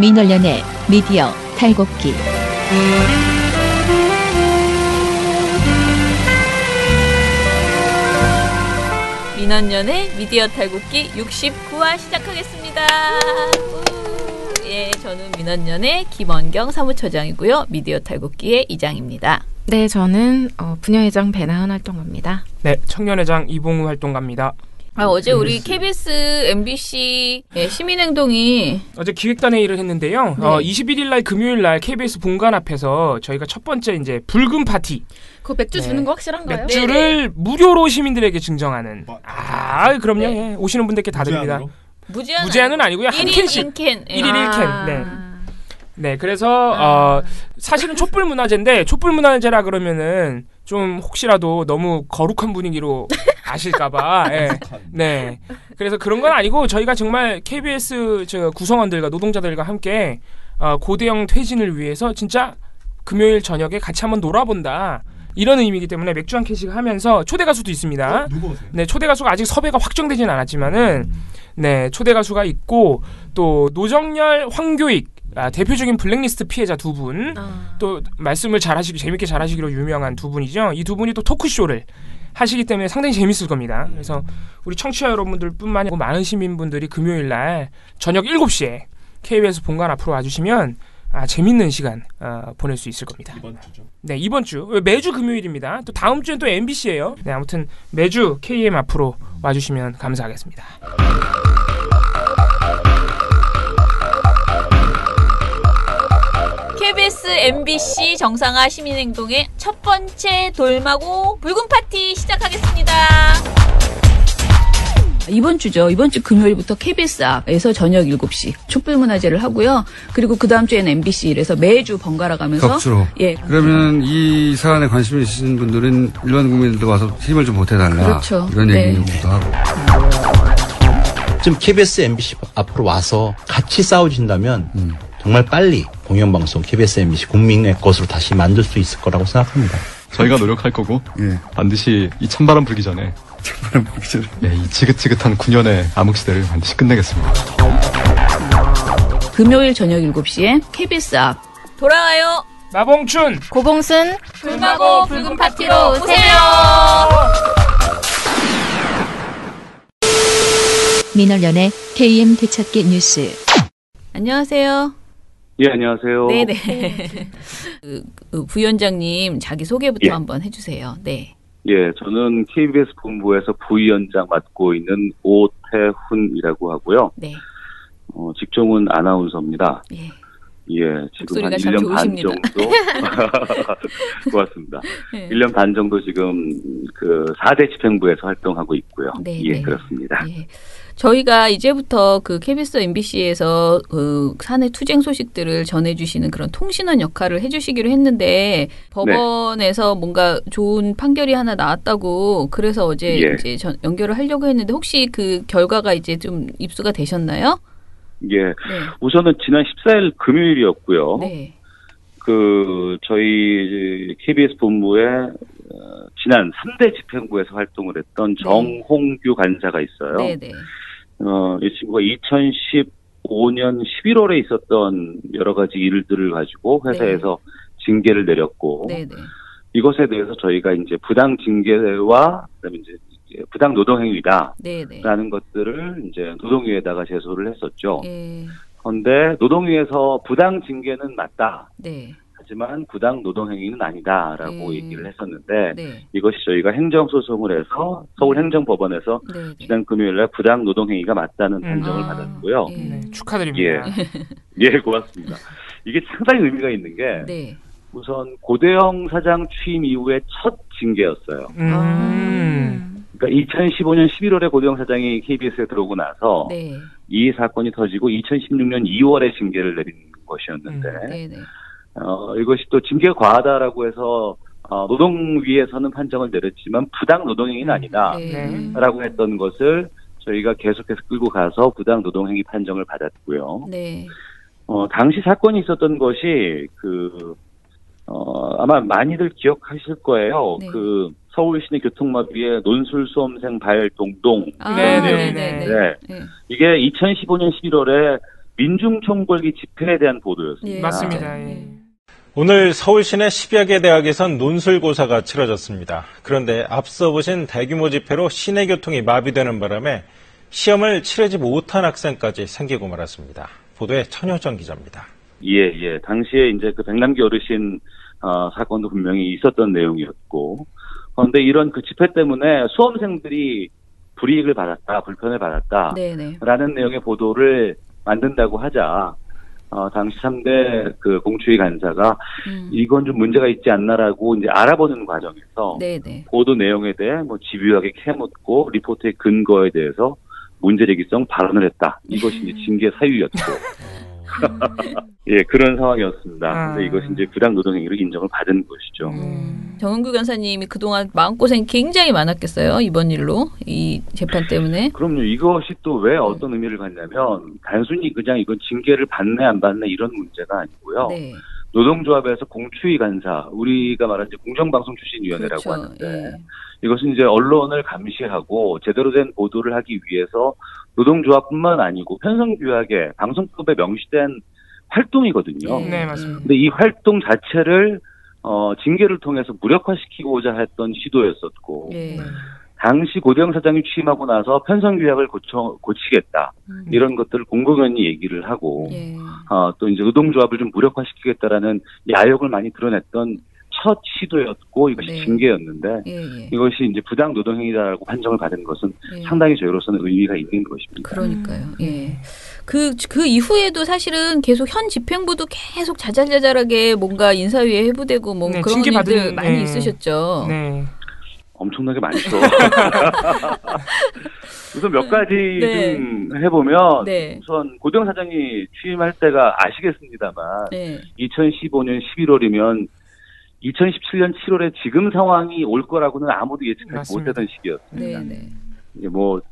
민원련의 미디어 탈곡기. 민원련의 미디어 탈곡기 69화 시작하겠습니다. 예, 저는 민원련의 김원경 사무처장이고요. 미디어 탈곡기의 이장입니다. 네, 저는 부녀회장 배나은 활동가입니다. 네, 청년회장 이봉우 활동가입니다. 어제 우리 KBS, MBC 시민행동이 어제 기획단 회의를 했는데요. 네. 21일 날 금요일 날 KBS 본관 앞에서 저희가 첫 번째 이제 붉은 파티. 그거 맥주 네. 주는 거 확실한가요? 맥주를 무료로 시민들에게 증정하는. 그럼요. 네. 예. 오시는 분들께 다 드립니다. 무제한은 아니고요. 한 1인 캔씩. 1캔. 1일 1캔. 네. 네, 그래서 사실은 촛불 문화제인데 촛불 문화제라 그러면은 좀 혹시라도 너무 거룩한 분위기로 아실까봐. 예. 네. 그래서 그런 건 아니고 저희가 정말 KBS 구성원들과 노동자들과 함께 고대형 퇴진을 위해서 진짜 금요일 저녁에 같이 한번 놀아본다. 이런 의미이기 때문에 맥주 한 캔씩 하면서 초대 가수도 있습니다. 누구 오세요? 네, 초대 가수가 아직 섭외가 확정되진 않았지만은 네, 초대 가수가 있고 또 노정열, 황교익 대표적인 블랙리스트 피해자 두 분, 또 말씀을 잘하시고 재밌게 잘하시기로 유명한 두 분이죠. 이 두 분이 또 토크쇼를 하시기 때문에 상당히 재밌을 겁니다. 그래서 우리 청취자 여러분들뿐만 아니라 많은 시민분들이 금요일 날 저녁 7시에 KBS 본관 앞으로 와주시면 재밌는 시간 보낼 수 있을 겁니다. 이번 주죠? 네, 이번 주 매주 금요일입니다. 또 다음 주엔 또 MBC예요. 네, 아무튼 매주 KM 앞으로 와주시면 감사하겠습니다. KBS, MBC 정상화 시민행동의 첫 번째 돌마고 붉은 파티 시작하겠습니다. 이번 주죠. 이번 주 금요일부터 KBS 앞에서 저녁 7시 촛불문화제를 하고요. 그리고 그 다음 주에는 MBC에서 매주 번갈아 가면서 격주로. 예. 그러면 이 사안에 관심이 있으신 분들은 일반 국민들도 와서 힘을 좀 보태달라. 그렇죠. 이런 네. 얘기도 하고. 지금 KBS, MBC 앞으로 와서 같이 싸워준다면 정말 빨리 공영방송 KBS, MBC 국민의 것으로 다시 만들 수 있을 거라고 생각합니다. 저희가 노력할 거고 예. 반드시 이 찬바람 불기 전에 이 지긋지긋한 9년의 암흑시대를 반드시 끝내겠습니다. 금요일 저녁 7시에 KBS 앞 돌아와요. 마봉춘, 고봉순, 돌마고 붉은 파티로 오세요. 민원련의 KM 되찾기 뉴스. 안녕하세요. 예, 안녕하세요. 네네. 부위원장님 자기 소개부터 예. 한번 해주세요. 네. 예, 저는 KBS 본부에서 부위원장 맡고 있는 오태훈이라고 하고요. 네. 직종은 아나운서입니다. 예. 예, 지금 한 목소리가 참 1년 반 좋으십니다. 정도. 고맙습니다. 네. 1년 반 정도 지금 그 4대 집행부에서 활동하고 있고요. 네, 예, 네. 그렇습니다. 예. 저희가 이제부터 그 KBS, MBC에서 그 사내 투쟁 소식들을 전해주시는 그런 통신원 역할을 해주시기로 했는데 법원에서 뭔가 좋은 판결이 하나 나왔다고 그래서 어제 예. 이제 연결을 하려고 했는데 혹시 그 결과가 이제 좀 입수가 되셨나요? 예, 네. 우선은 지난 14일 금요일이었고요. 네. 그 저희 KBS 본부에 지난 3대 집행부에서 활동을 했던 정홍규 간사가 있어요. 네네. 이 친구가 2015년 11월에 있었던 여러 가지 일들을 가지고 회사에서 징계를 내렸고 네네. 이것에 대해서 저희가 이제 부당 징계와 그다음에 이제 부당 노동행위다라는 네네. 것들을 이제 노동위에다가 제소를 했었죠. 예. 그런데 노동위에서 부당 징계는 맞다. 네. 하지만 부당 노동행위는 아니다라고 얘기를 했었는데 네. 이것이 저희가 행정소송을 해서 서울행정법원에서 네. 지난 금요일날 부당 노동행위가 맞다는 판정을 받았고요. 예. 네, 축하드립니다. 예, 고맙습니다. 이게 상당히 의미가 있는 게 네. 우선 고대영 사장 취임 이후에 첫 징계였어요. 그러니까 2015년 11월에 고대영 사장이 KBS에 들어오고 나서 네. 이 사건이 터지고 2016년 2월에 징계를 내린 것이었는데 네네. 이것이 또 징계가 과하다라고 해서 노동위에서는 판정을 내렸지만 부당 노동행위는 아니다라고 했던 것을 저희가 계속해서 끌고 가서 부당 노동행위 판정을 받았고요. 네. 당시 사건이 있었던 것이 아마 많이들 기억하실 거예요. 네. 그 서울 시내 교통마비의 논술 수험생 발동동. 네네네. 네. 이게 2015년 11월에 민중총궐기 집회에 대한 보도였습니다. 예. 맞습니다. 예. 오늘 서울 시내 10여 개 대학에선 논술고사가 치러졌습니다. 그런데 앞서 보신 대규모 집회로 시내 교통이 마비되는 바람에 시험을 치르지 못한 학생까지 생기고 말았습니다. 보도에 천효정 기자입니다. 예. 당시에 이제 그 백남기 어르신 사건도 분명히 있었던 내용이었고, 그런데 이런 그 집회 때문에 수험생들이 불이익을 받았다, 불편을 받았다, 네네. 라는 내용의 보도를 만든다고 하자, 당시 3대 그 공추위 간사가 이건 좀 문제가 있지 않나라고 이제 알아보는 과정에서 네네. 보도 내용에 대해 뭐 집요하게 캐묻고 리포트의 근거에 대해서 문제제기성 발언을 했다. 이것이 이제 징계 사유였고. 예, 그런 상황이었습니다. 근데 이것이 이제 부당 노동행위로 인정을 받은 것이죠. 정은규 간사님이 그동안 마음고생이 굉장히 많았겠어요. 이번 일로. 이 재판 때문에. 그럼요. 이것이 또 왜 어떤 의미를 갖냐면 단순히 그냥 이건 징계를 받네 안 받네 이런 문제가 아니고요. 네. 노동조합에서 공추위 간사, 우리가 말하는 이제 공정방송추진위원회라고 그렇죠. 하는데 예. 이것은 이제 언론을 감시하고 제대로 된 보도를 하기 위해서 노동조합뿐만 아니고 편성규약에 방송법에 명시된 활동이거든요. 네, 맞습니다. 근데 이 활동 자체를 징계를 통해서 무력화시키고자 했던 시도였었고 예. 당시 고대영 사장이 취임하고 나서 편성규약을 고치겠다 이런 것들을 공공연히 얘기를 하고 예. 또 이제 노동조합을 좀 무력화시키겠다라는 야욕을 많이 드러냈던 첫 시도였고 이것이 네. 징계였는데 예. 이것이 이제 부당 노동행위라고 판정을 받은 것은 예. 상당히 저희로서는 의미가 있는 것입니다. 그러니까요. 예. 그 이후에도 사실은 계속 현 집행부도 계속 자잘자잘하게 뭔가 인사위에 해부되고 뭐 네, 그런 징계받은, 일들 많이 네. 있으셨죠. 네. 엄청나게 많죠. 우선 몇 가지 네. 좀 해보면 네. 우선 고대영 사장이 취임할 때가 아시겠습니다만 네. 2015년 11월이면 2017년 7월에 지금 상황이 올 거라고는 아무도 예측하지 맞습니다. 못했던 시기였습니다. 네. 이제 뭐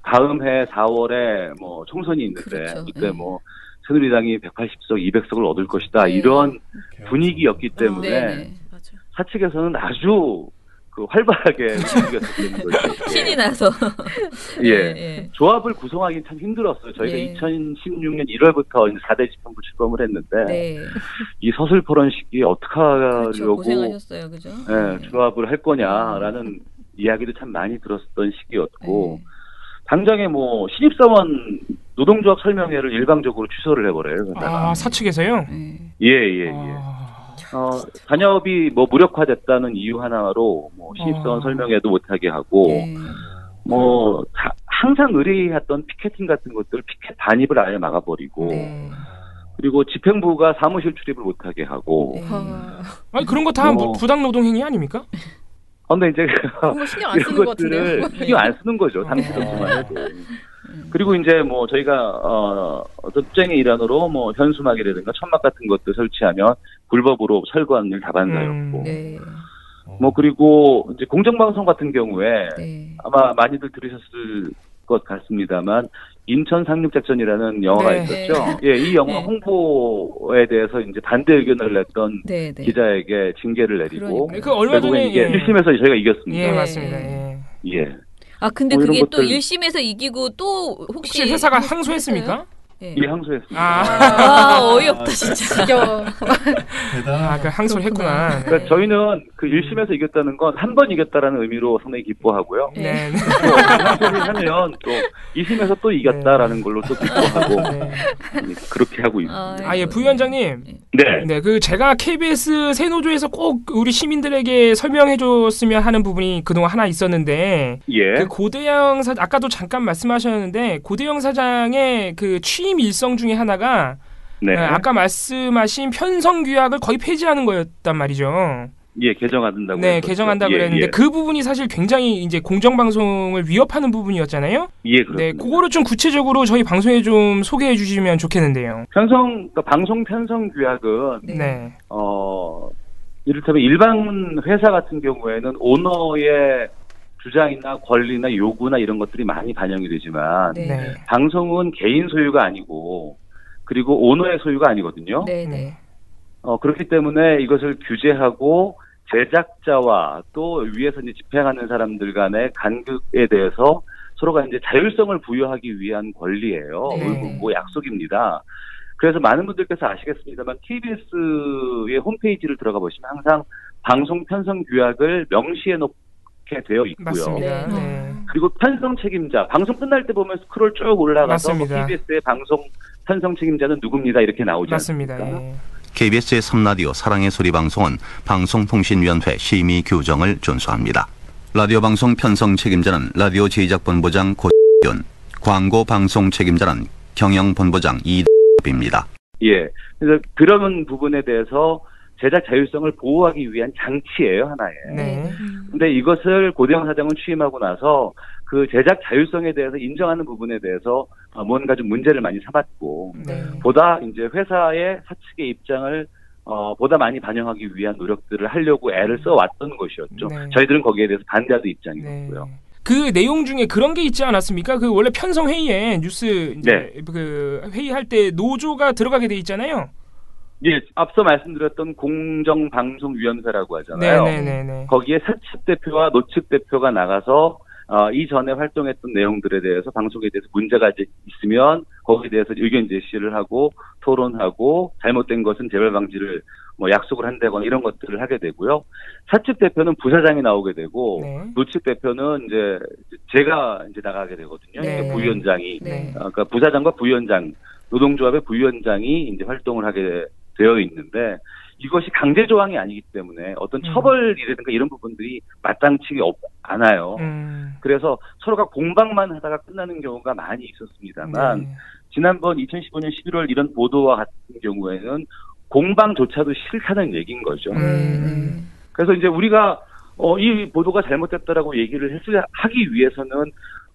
다음 해 4월에 뭐 총선이 있는데 그렇죠. 그때 네. 뭐 새누리당이 180석, 200석을 얻을 것이다 네. 이런 분위기였기 때문에 네. 사측에서는 아주 그 활발하게 움직였었던 거죠. 신이 나서. 예. 조합을 구성하기 참 힘들었어요. 저희가 네. 2016년 1월부터 4대 집행부 출범을 했는데 네. 이 서슬퍼런 시기에 어떻게 그렇죠. 하려고 고생하셨어요. 그죠? 예, 조합을 할 거냐라는 이야기도 참 많이 들었었던 시기였고 네. 당장에 뭐 신입사원 노동조합 설명회를 일방적으로 취소를 해버려요. 사측에서요? 예. 잔여업이 뭐 무력화됐다는 이유 하나로 뭐 신입사원 설명회도 못하게 하고 뭐 항상 의뢰했던 피켓팅 같은 것들 피켓 반입을 아예 막아버리고 그리고 집행부가 사무실 출입을 못하게 하고 아니 그런 거 다 부당 노동행위 아닙니까? 근데 이제 신경 안 이런 쓰는 것 것들을 같은데요. 신경 안 쓰는 거죠. 당시로서만 해도. 그리고 이제 뭐 저희가 어떤 특정의 일환으로 뭐 현수막이라든가 천막 같은 것들 설치하면 불법으로 철거하는 일 다반사였고. 뭐 그리고 이제 공정방송 같은 경우에 아마 많이들 들으셨을 것 같습니다만 인천 상륙작전이라는 영화가 있었죠. 예, 이 영화 홍보에 대해서 이제 반대 의견을 냈던 기자에게 징계를 내리고 그 얼마 전에 이게 1심에서 저희가 이겼습니다. 예, 맞습니다. 예. 아 근데 뭐 그게 이런 또 것들- 1심에서 이기고 또 혹시 회사가 항소했습니까? 예. 예, 항소했습니다. 어이없다 진짜. 그 항소를 했구나. 그러니까 저희는 그 1심에서 이겼다는 건 한 번 이겼다라는 의미로 상당히 기뻐하고요. 네. 또 항소를 하면 또 2심에서 또 이겼다라는 걸로 또 기뻐하고 그렇게 하고 있습니다. 예, 부위원장님. 네. 그 제가 KBS 새노조에서 꼭 우리 시민들에게 설명해줬으면 하는 부분이 그동안 하나 있었는데, 예. 그 고대영 사 아까도 잠깐 말씀하셨는데 고대영 사장의 그 취임 일성 중에 하나가 네. 아까 말씀하신 편성규약을 거의 폐지하는 거였단 말이죠. 예, 개정한다고. 네, 했었죠. 개정한다고 예, 그랬는데 예. 그 부분이 사실 굉장히 이제 공정방송을 위협하는 부분이었잖아요. 예, 그렇습니다. 네, 그거를 좀 구체적으로 저희 방송에 좀 소개해 주시면 좋겠는데요. 그러니까 방송 편성 규약은 네. 이를테면 일반 회사 같은 경우에는 오너의 주장이나 권리나 요구나 이런 것들이 많이 반영이 되지만 네. 방송은 개인 소유가 아니고 그리고 오너의 소유가 아니거든요. 네. 그렇기 때문에 이것을 규제하고 제작자와 또 위에서 이제 집행하는 사람들 간의 간극에 대해서 서로가 이제 자율성을 부여하기 위한 권리예요. 네. 뭐 약속입니다. 그래서 많은 분들께서 아시겠습니다만 KBS의 홈페이지를 들어가 보시면 항상 방송 편성 규약을 명시해 놓게 되어 있고요. 맞습니다. 네. 그리고 편성 책임자, 방송 끝날 때 보면 스크롤 쭉 올라가서 뭐 맞습니다. KBS의 방송 편성 책임자는 누굽니다 이렇게 나오지 맞습니다. 않습니까? 예. KBS의 3라디오 사랑의 소리 방송은 방송통신위원회 심의 규정을 준수합니다. 라디오 방송 편성 책임자는 라디오 제작본부장 고윤, 광고 방송 책임자는 경영본부장 이입니다. 예. 그래서 그런 부분에 대해서 제작 자율성을 보호하기 위한 장치예요, 하나에. 네. 근데 이것을 고대영 사장은 취임하고 나서 그 제작 자율성에 대해서 인정하는 부분에 대해서 뭔가 좀 문제를 많이 삼았고, 보다 이제 회사의 사측의 입장을 보다 많이 반영하기 위한 노력들을 하려고 애를 써왔던 것이었죠. 네. 저희들은 거기에 대해서 반대하던 입장이었고요. 네. 그 내용 중에 그런 게 있지 않았습니까? 그 원래 편성 회의에 뉴스 이제 그 회의할 때 노조가 들어가게 돼 있잖아요. 예, 앞서 말씀드렸던 공정방송위원회라고 하잖아요. 네네네. 거기에 사측 대표와 노측 대표가 나가서 이전에 활동했던 내용들에 대해서 방송에 대해서 문제가 있으면 거기에 대해서 의견 제시를 하고 토론하고 잘못된 것은 재발 방지를 뭐 약속을 한다거나 이런 것들을 하게 되고요. 사측 대표는 부사장이 나오게 되고 노측 대표는 이제 제가 이제 나가게 되거든요. 네. 부위원장이 네. 그러니까 부사장과 부위원장, 노동조합의 부위원장이 이제 활동을 하게 되어 있는데 이것이 강제 조항이 아니기 때문에 어떤 처벌이라든가 이런 부분들이 마땅치 않아요. 그래서 서로가 공방만 하다가 끝나는 경우가 많이 있었습니다만 지난번 2015년 11월 이런 보도와 같은 경우에는 공방조차도 싫다는 얘기인 거죠. 그래서 이제 우리가 이 보도가 잘못됐다라고 얘기를 하기 위해서는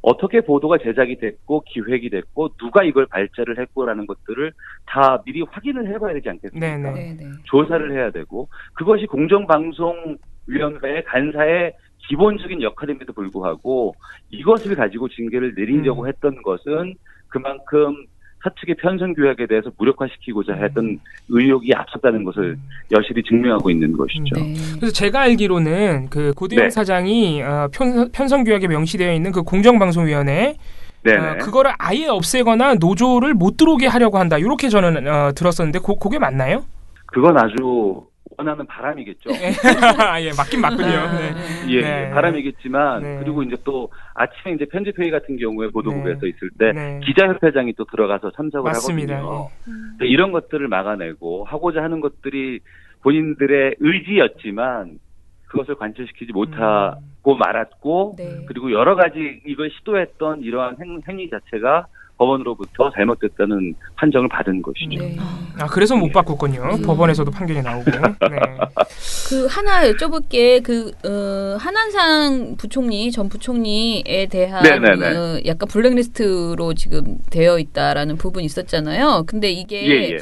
어떻게 보도가 제작이 됐고 기획이 됐고 누가 이걸 발제를 했고라는 것들을 다 미리 확인을 해봐야 되지 않겠습니까? 네네. 조사를 해야 되고 그것이 공정방송위원회의 간사의 기본적인 역할임에도 불구하고 이것을 가지고 징계를 내리려고 했던 것은 그만큼 사측의 편성 규약에 대해서 무력화시키고자 했던 의욕이 앞섰다는 것을 여실히 증명하고 있는 것이죠. 그래서 제가 알기로는 그 고대영 사장이 편성 규약에 명시되어 있는 그 공정방송위원회 그거를 아예 없애거나 노조를 못 들어오게 하려고 한다. 이렇게 저는 들었었는데 그게 맞나요? 그건 아주 원하는 바람이겠죠. 예, 맞긴 맞군요. 예, 바람이겠지만 그리고 이제 또 아침에 이제 편집회의 같은 경우에 보도국에서 있을 때 기자협회장이 또 들어가서 참석을 맞습니다. 하거든요. 이런 것들을 막아내고 하고자 하는 것들이 본인들의 의지였지만 그것을 관철시키지 못하고 말았고 그리고 여러 가지 이걸 시도했던 이러한 행위 자체가 법원으로부터 잘못됐다는 판정을 받은 것이죠. 그래서 못 바꿨군요. 법원에서도 판결이 나오고. 그 하나 여쭤볼 게 한한상 부총리 전 부총리에 대한 약간 블랙리스트로 지금 되어 있다라는 부분이 있었잖아요. 근데 이게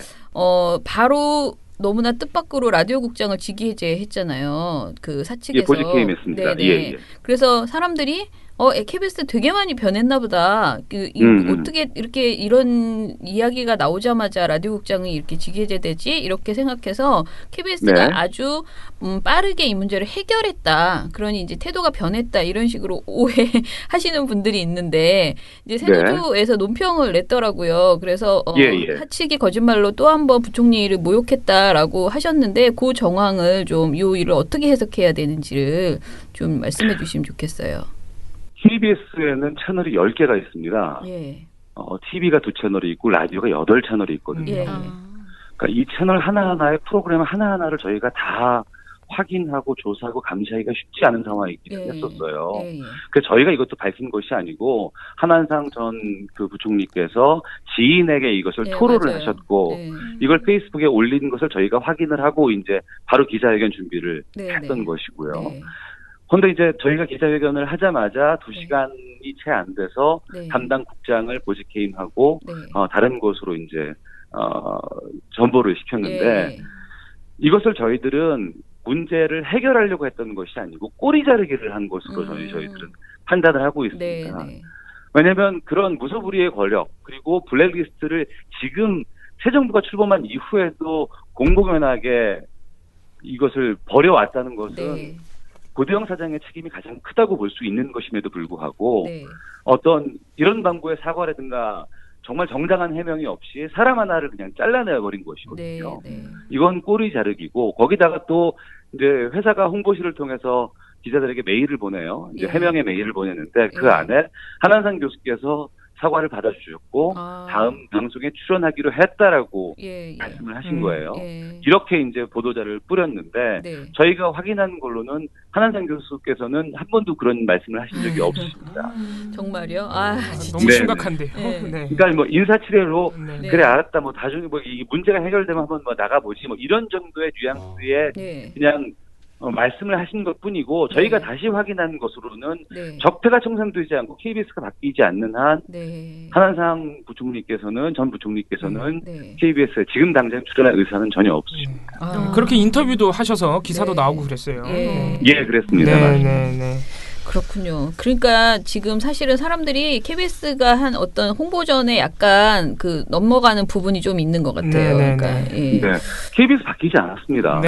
바로 너무나 뜻밖으로 라디오 국장을 직위해제했잖아요. 그 사측에서. 보직해임했습니다. 그래서 사람들이 KBS 되게 많이 변했나 보다. 어떻게 이렇게 이런 이야기가 나오자마자 라디오 국장이 이렇게 직위해제되지? 이렇게 생각해서 KBS가 아주 빠르게 이 문제를 해결했다. 그러니 이제 태도가 변했다. 이런 식으로 오해하시는 분들이 있는데 이제 새누리에서 논평을 냈더라고요. 그래서 사측이 거짓말로 또 한 번 부총리를 모욕했다라고 하셨는데 그 정황을 좀 이 일을 어떻게 해석해야 되는지를 좀 말씀해 주시면 좋겠어요. KBS에는 채널이 10개가 있습니다. TV가 2채널이 있고 라디오가 8채널이 있거든요. 그러니까 이 채널 하나하나의 프로그램 하나하나를 저희가 다 확인하고 조사하고 감시하기가 쉽지 않은 상황이긴 했었어요. 그래서 저희가 이것도 밝힌 것이 아니고 한한상 전 그 부총리께서 지인에게 이것을 토로를 하셨고 이걸 페이스북에 올린 것을 저희가 확인을 하고 이제 바로 기자회견 준비를 했던 것이고요. 그런데 이제 저희가 기자회견을 하자마자 2시간이 채 안 돼서 담당 국장을 보직해임하고 다른 곳으로 이제 전보를 시켰는데 이것을 저희들은 문제를 해결하려고 했던 것이 아니고 꼬리 자르기를 한 것으로 저희들은 판단을 하고 있습니다. 왜냐하면 그런 무소불위의 권력 그리고 블랙리스트를 지금 새 정부가 출범한 이후에도 공공연하게 이것을 벌여왔다는 것은 고대영 사장의 책임이 가장 크다고 볼 수 있는 것임에도 불구하고 어떤 이런 방구의 사과라든가 정말 정당한 해명이 없이 사람 하나를 그냥 잘라내버린 것이거든요. 이건 꼬리 자르기고 거기다가 또 이제 회사가 홍보실을 통해서 기자들에게 메일을 보내요. 이제 해명의 메일을 보냈는데 그 안에 한한상 교수께서 사과를 받아주셨고 다음 방송에 출연하기로 했다라고 말씀을 하신 거예요. 이렇게 이제 보도자를 뿌렸는데 저희가 확인한 걸로는 한한상 교수께서는 한 번도 그런 말씀을 하신 적이 없습니다. 정말요? 진짜. 너무 심각한데요. 그러니까 뭐 인사치레로 그래 알았다 뭐 나중에 뭐 이 문제가 해결되면 한번 뭐 나가보지 뭐 이런 정도의 뉘앙스의 그냥 말씀을 하신 것뿐이고 저희가 다시 확인한 것으로는 적폐가 청산되지 않고 KBS가 바뀌지 않는 한 한한상 부총리께서는 전 부총리께서는 KBS에 지금 당장 출연할 의사는 전혀 없으십니다. 그렇게 인터뷰도 하셔서 기사도 나오고 그랬어요. 예, 그랬습니다. 그렇군요. 그러니까 지금 사실은 사람들이 KBS가 한 어떤 홍보전에 약간 그 넘어가는 부분이 좀 있는 것 같아요. 그러니까 KBS 바뀌지 않았습니다.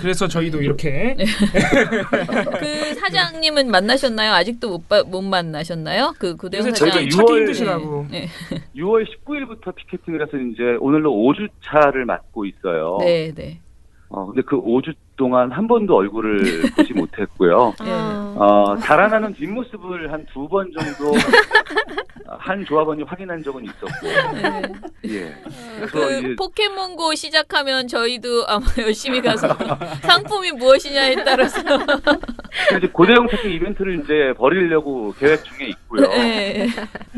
그래서 저희도 이렇게 그 사장님은 만나셨나요? 아직도 못 만나셨나요? 그 구대영 사장. 찾기 힘드시라고. 6월 19일부터 피켓팅을 해서 이제 오늘로 5주 차를 맡고 있어요. 근데 그 5주 동안 한 번도 얼굴을 보지 못했고요. 달아나는 뒷모습을 한 2번 정도 한 조합원이 확인한 적은 있었고. 그 포켓몬고 시작하면 저희도 아마 열심히 가서 상품이 무엇이냐에 따라서 이제 고대형 찾기 이벤트를 이제 벌이려고 계획 중에 있고요.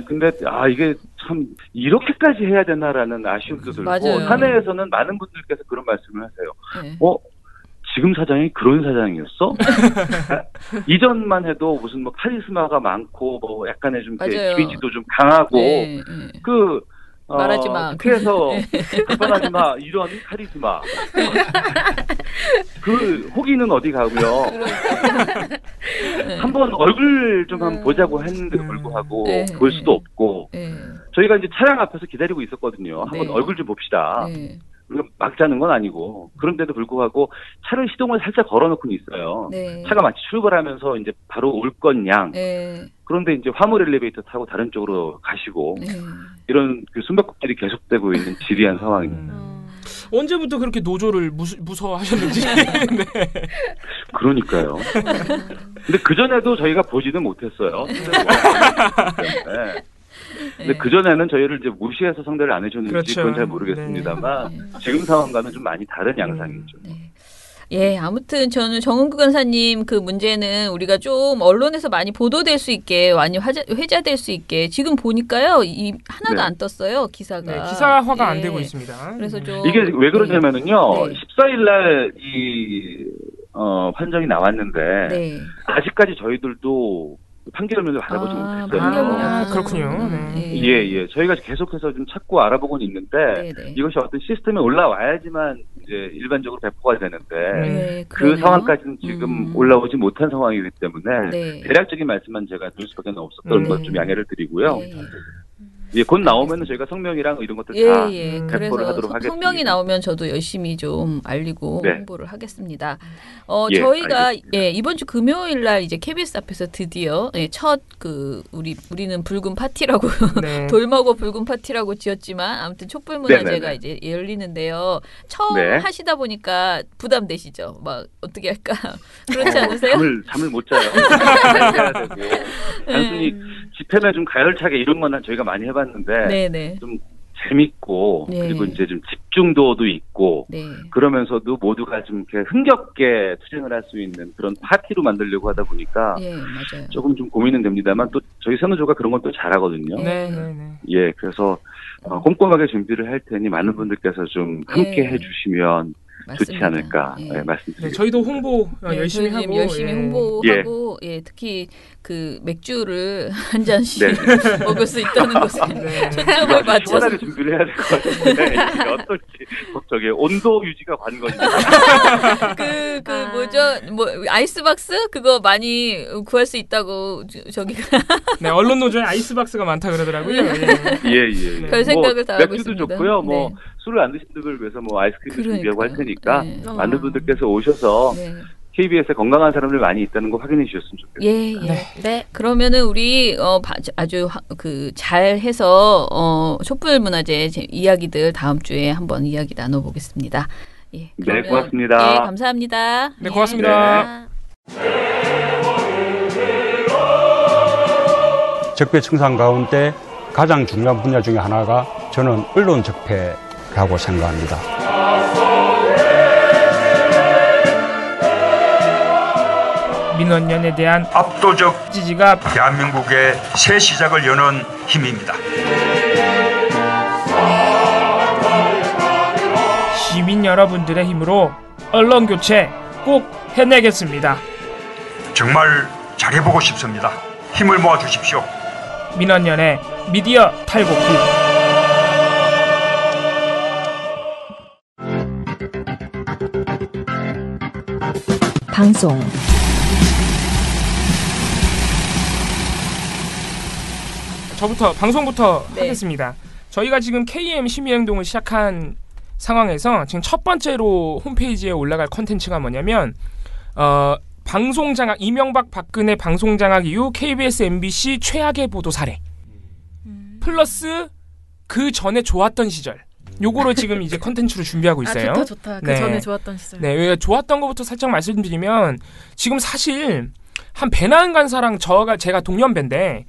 근데 이게 참 이렇게까지 해야 되나라는 아쉬움도 들고 사내에서는 많은 분들께서 그런 말씀을 하세요. 지금 사장이 그런 사장이었어? 이전만 해도 무슨 뭐 카리스마가 많고 뭐 약간의 좀 이미지도 좀 강하고 말하지 마. 그래서 급변하지 마 이런 카리스마. 그 호기는 어디 가고요. 한번 얼굴 좀 한번 보자고 했는데도 불구하고 볼 수도 없고 저희가 이제 차량 앞에서 기다리고 있었거든요. 한번 얼굴 좀 봅시다. 우리가 막 자는 건 아니고 그런데도 불구하고 차를 시동을 살짝 걸어놓고는 있어요. 차가 마치 출발하면서 이제 바로 올 건 양. 그런데 이제 화물 엘리베이터 타고 다른 쪽으로 가시고 이런 그 숨바꼭질이 계속되고 있는 지리한 상황입니다. 언제부터 그렇게 노조를 무서워하셨는지. 그러니까요. 근데 그 전에도 저희가 보지는 못했어요. 근데 그전에는 저희를 이제 무시해서 상대를 안 해줬는지 그건 잘 모르겠습니다만 지금 상황과는 좀 많이 다른 양상이죠. 아무튼 저는 정은구 간사님 그 문제는 우리가 좀 언론에서 많이 보도될 수 있게 많이 회자될 수 있게 지금 보니까요 하나도 안 떴어요 기사가. 기사화가 안 되고 있습니다. 그래서 좀 이게 왜 그러냐면은요 14일날 이 판정이 나왔는데 아직까지 저희들도 판결문을 받아보지 못했어요. 그렇군요. 저희가 계속해서 좀 찾고 알아보고는 있는데 이것이 어떤 시스템에 올라와야지만 이제 일반적으로 배포가 되는데 그 상황까지는 지금 올라오지 못한 상황이기 때문에 대략적인 말씀만 제가 드릴 수밖에 없었던 것 좀 양해를 드리고요. 곧 나오면은 저희가 성명이랑 이런 것들 다 배포를 하도록 하겠습니다. 성명이 나오면 저도 열심히 좀 알리고 홍보를 하겠습니다. 저희가 이번 주 금요일 날 이제 KBS 앞에서 드디어 첫 우리는 붉은 파티라고 돌먹어 붉은 파티라고 지었지만 아무튼 촛불 문화제가 이제 열리는데요. 처음 하시다 보니까 부담되시죠? 막 어떻게 할까? 그렇지 않으세요? 잠을 못 자요. 해야 되고 단순히 집회나 좀 가열차게 이런 거는 저희가 많이 해봤는데 좀 재밌고 그리고 이제 좀 집중도도 있고 그러면서도 모두가 좀 이렇게 흥겹게 투쟁을 할 수 있는 그런 파티로 만들려고 하다 보니까 조금 좀 고민은 됩니다만 또 저희 선우조가 그런 건 또 잘하거든요. 그래서 꼼꼼하게 준비를 할 테니 많은 분들께서 좀 함께 해주시면 좋지 않을까 말씀드립니다. 저희도 홍보 열심히 하고 홍보하고 특히 그 맥주를 한 잔씩 먹을 수 있다는 것에 초점을 맞춰서 시원하게 준비를 해야 될 것 같은데 어떨지 저기 온도 유지가 관건입니다. 그 뭐죠? 뭐 아이스박스 그거 많이 구할 수 있다고 저기가 언론 노조에 아이스박스가 많다 그러더라고요. 별 생각을 다 하고 있습니다. 맥주도 좋고요. 술을 안 드시는 분들 위해서 아이스크림 준비하고 할 테니까 많은 분들께서 오셔서 KBS에 건강한 사람들 많이 있다는 거 확인해 주셨으면 좋겠습니다. 예, 예. 네. 그러면은 우리 아주 잘해서 촛불 문화재 이야기들 다음 주에 한번 이야기 나눠보겠습니다. 예. 네, 고맙습니다. 네, 감사합니다. 네, 고맙습니다. 적폐 청산 가운데 가장 중요한 분야 중에 하나가 저는 언론 적폐라고 생각합니다. 민원연에 대한 압도적 지지가 대한민국의 새 시작을 여는 힘입니다. 시민 여러분들의 힘으로 언론 교체 꼭 해내겠습니다. 정말 잘해보고 싶습니다. 힘을 모아주십시오. 민원연의 미디어 탈곡기. 방송 방송부터 네. 하겠습니다. 저희가 지금 KM 시민행동을 시작한 상황에서 지금 첫 번째로 홈페이지에 올라갈 콘텐츠가 뭐냐면 방송장악 이명박 박근혜 방송장악 이후 KBS MBC 최악의 보도 사례 플러스 그 전에 좋았던 시절 요거로 지금 이제 콘텐츠로 준비하고 있어요. 좋다. 그 전에 좋았던 시절. 네, 좋았던 것부터 살짝 말씀드리면 지금 사실 한 배나은 간사랑 제가 동년배인데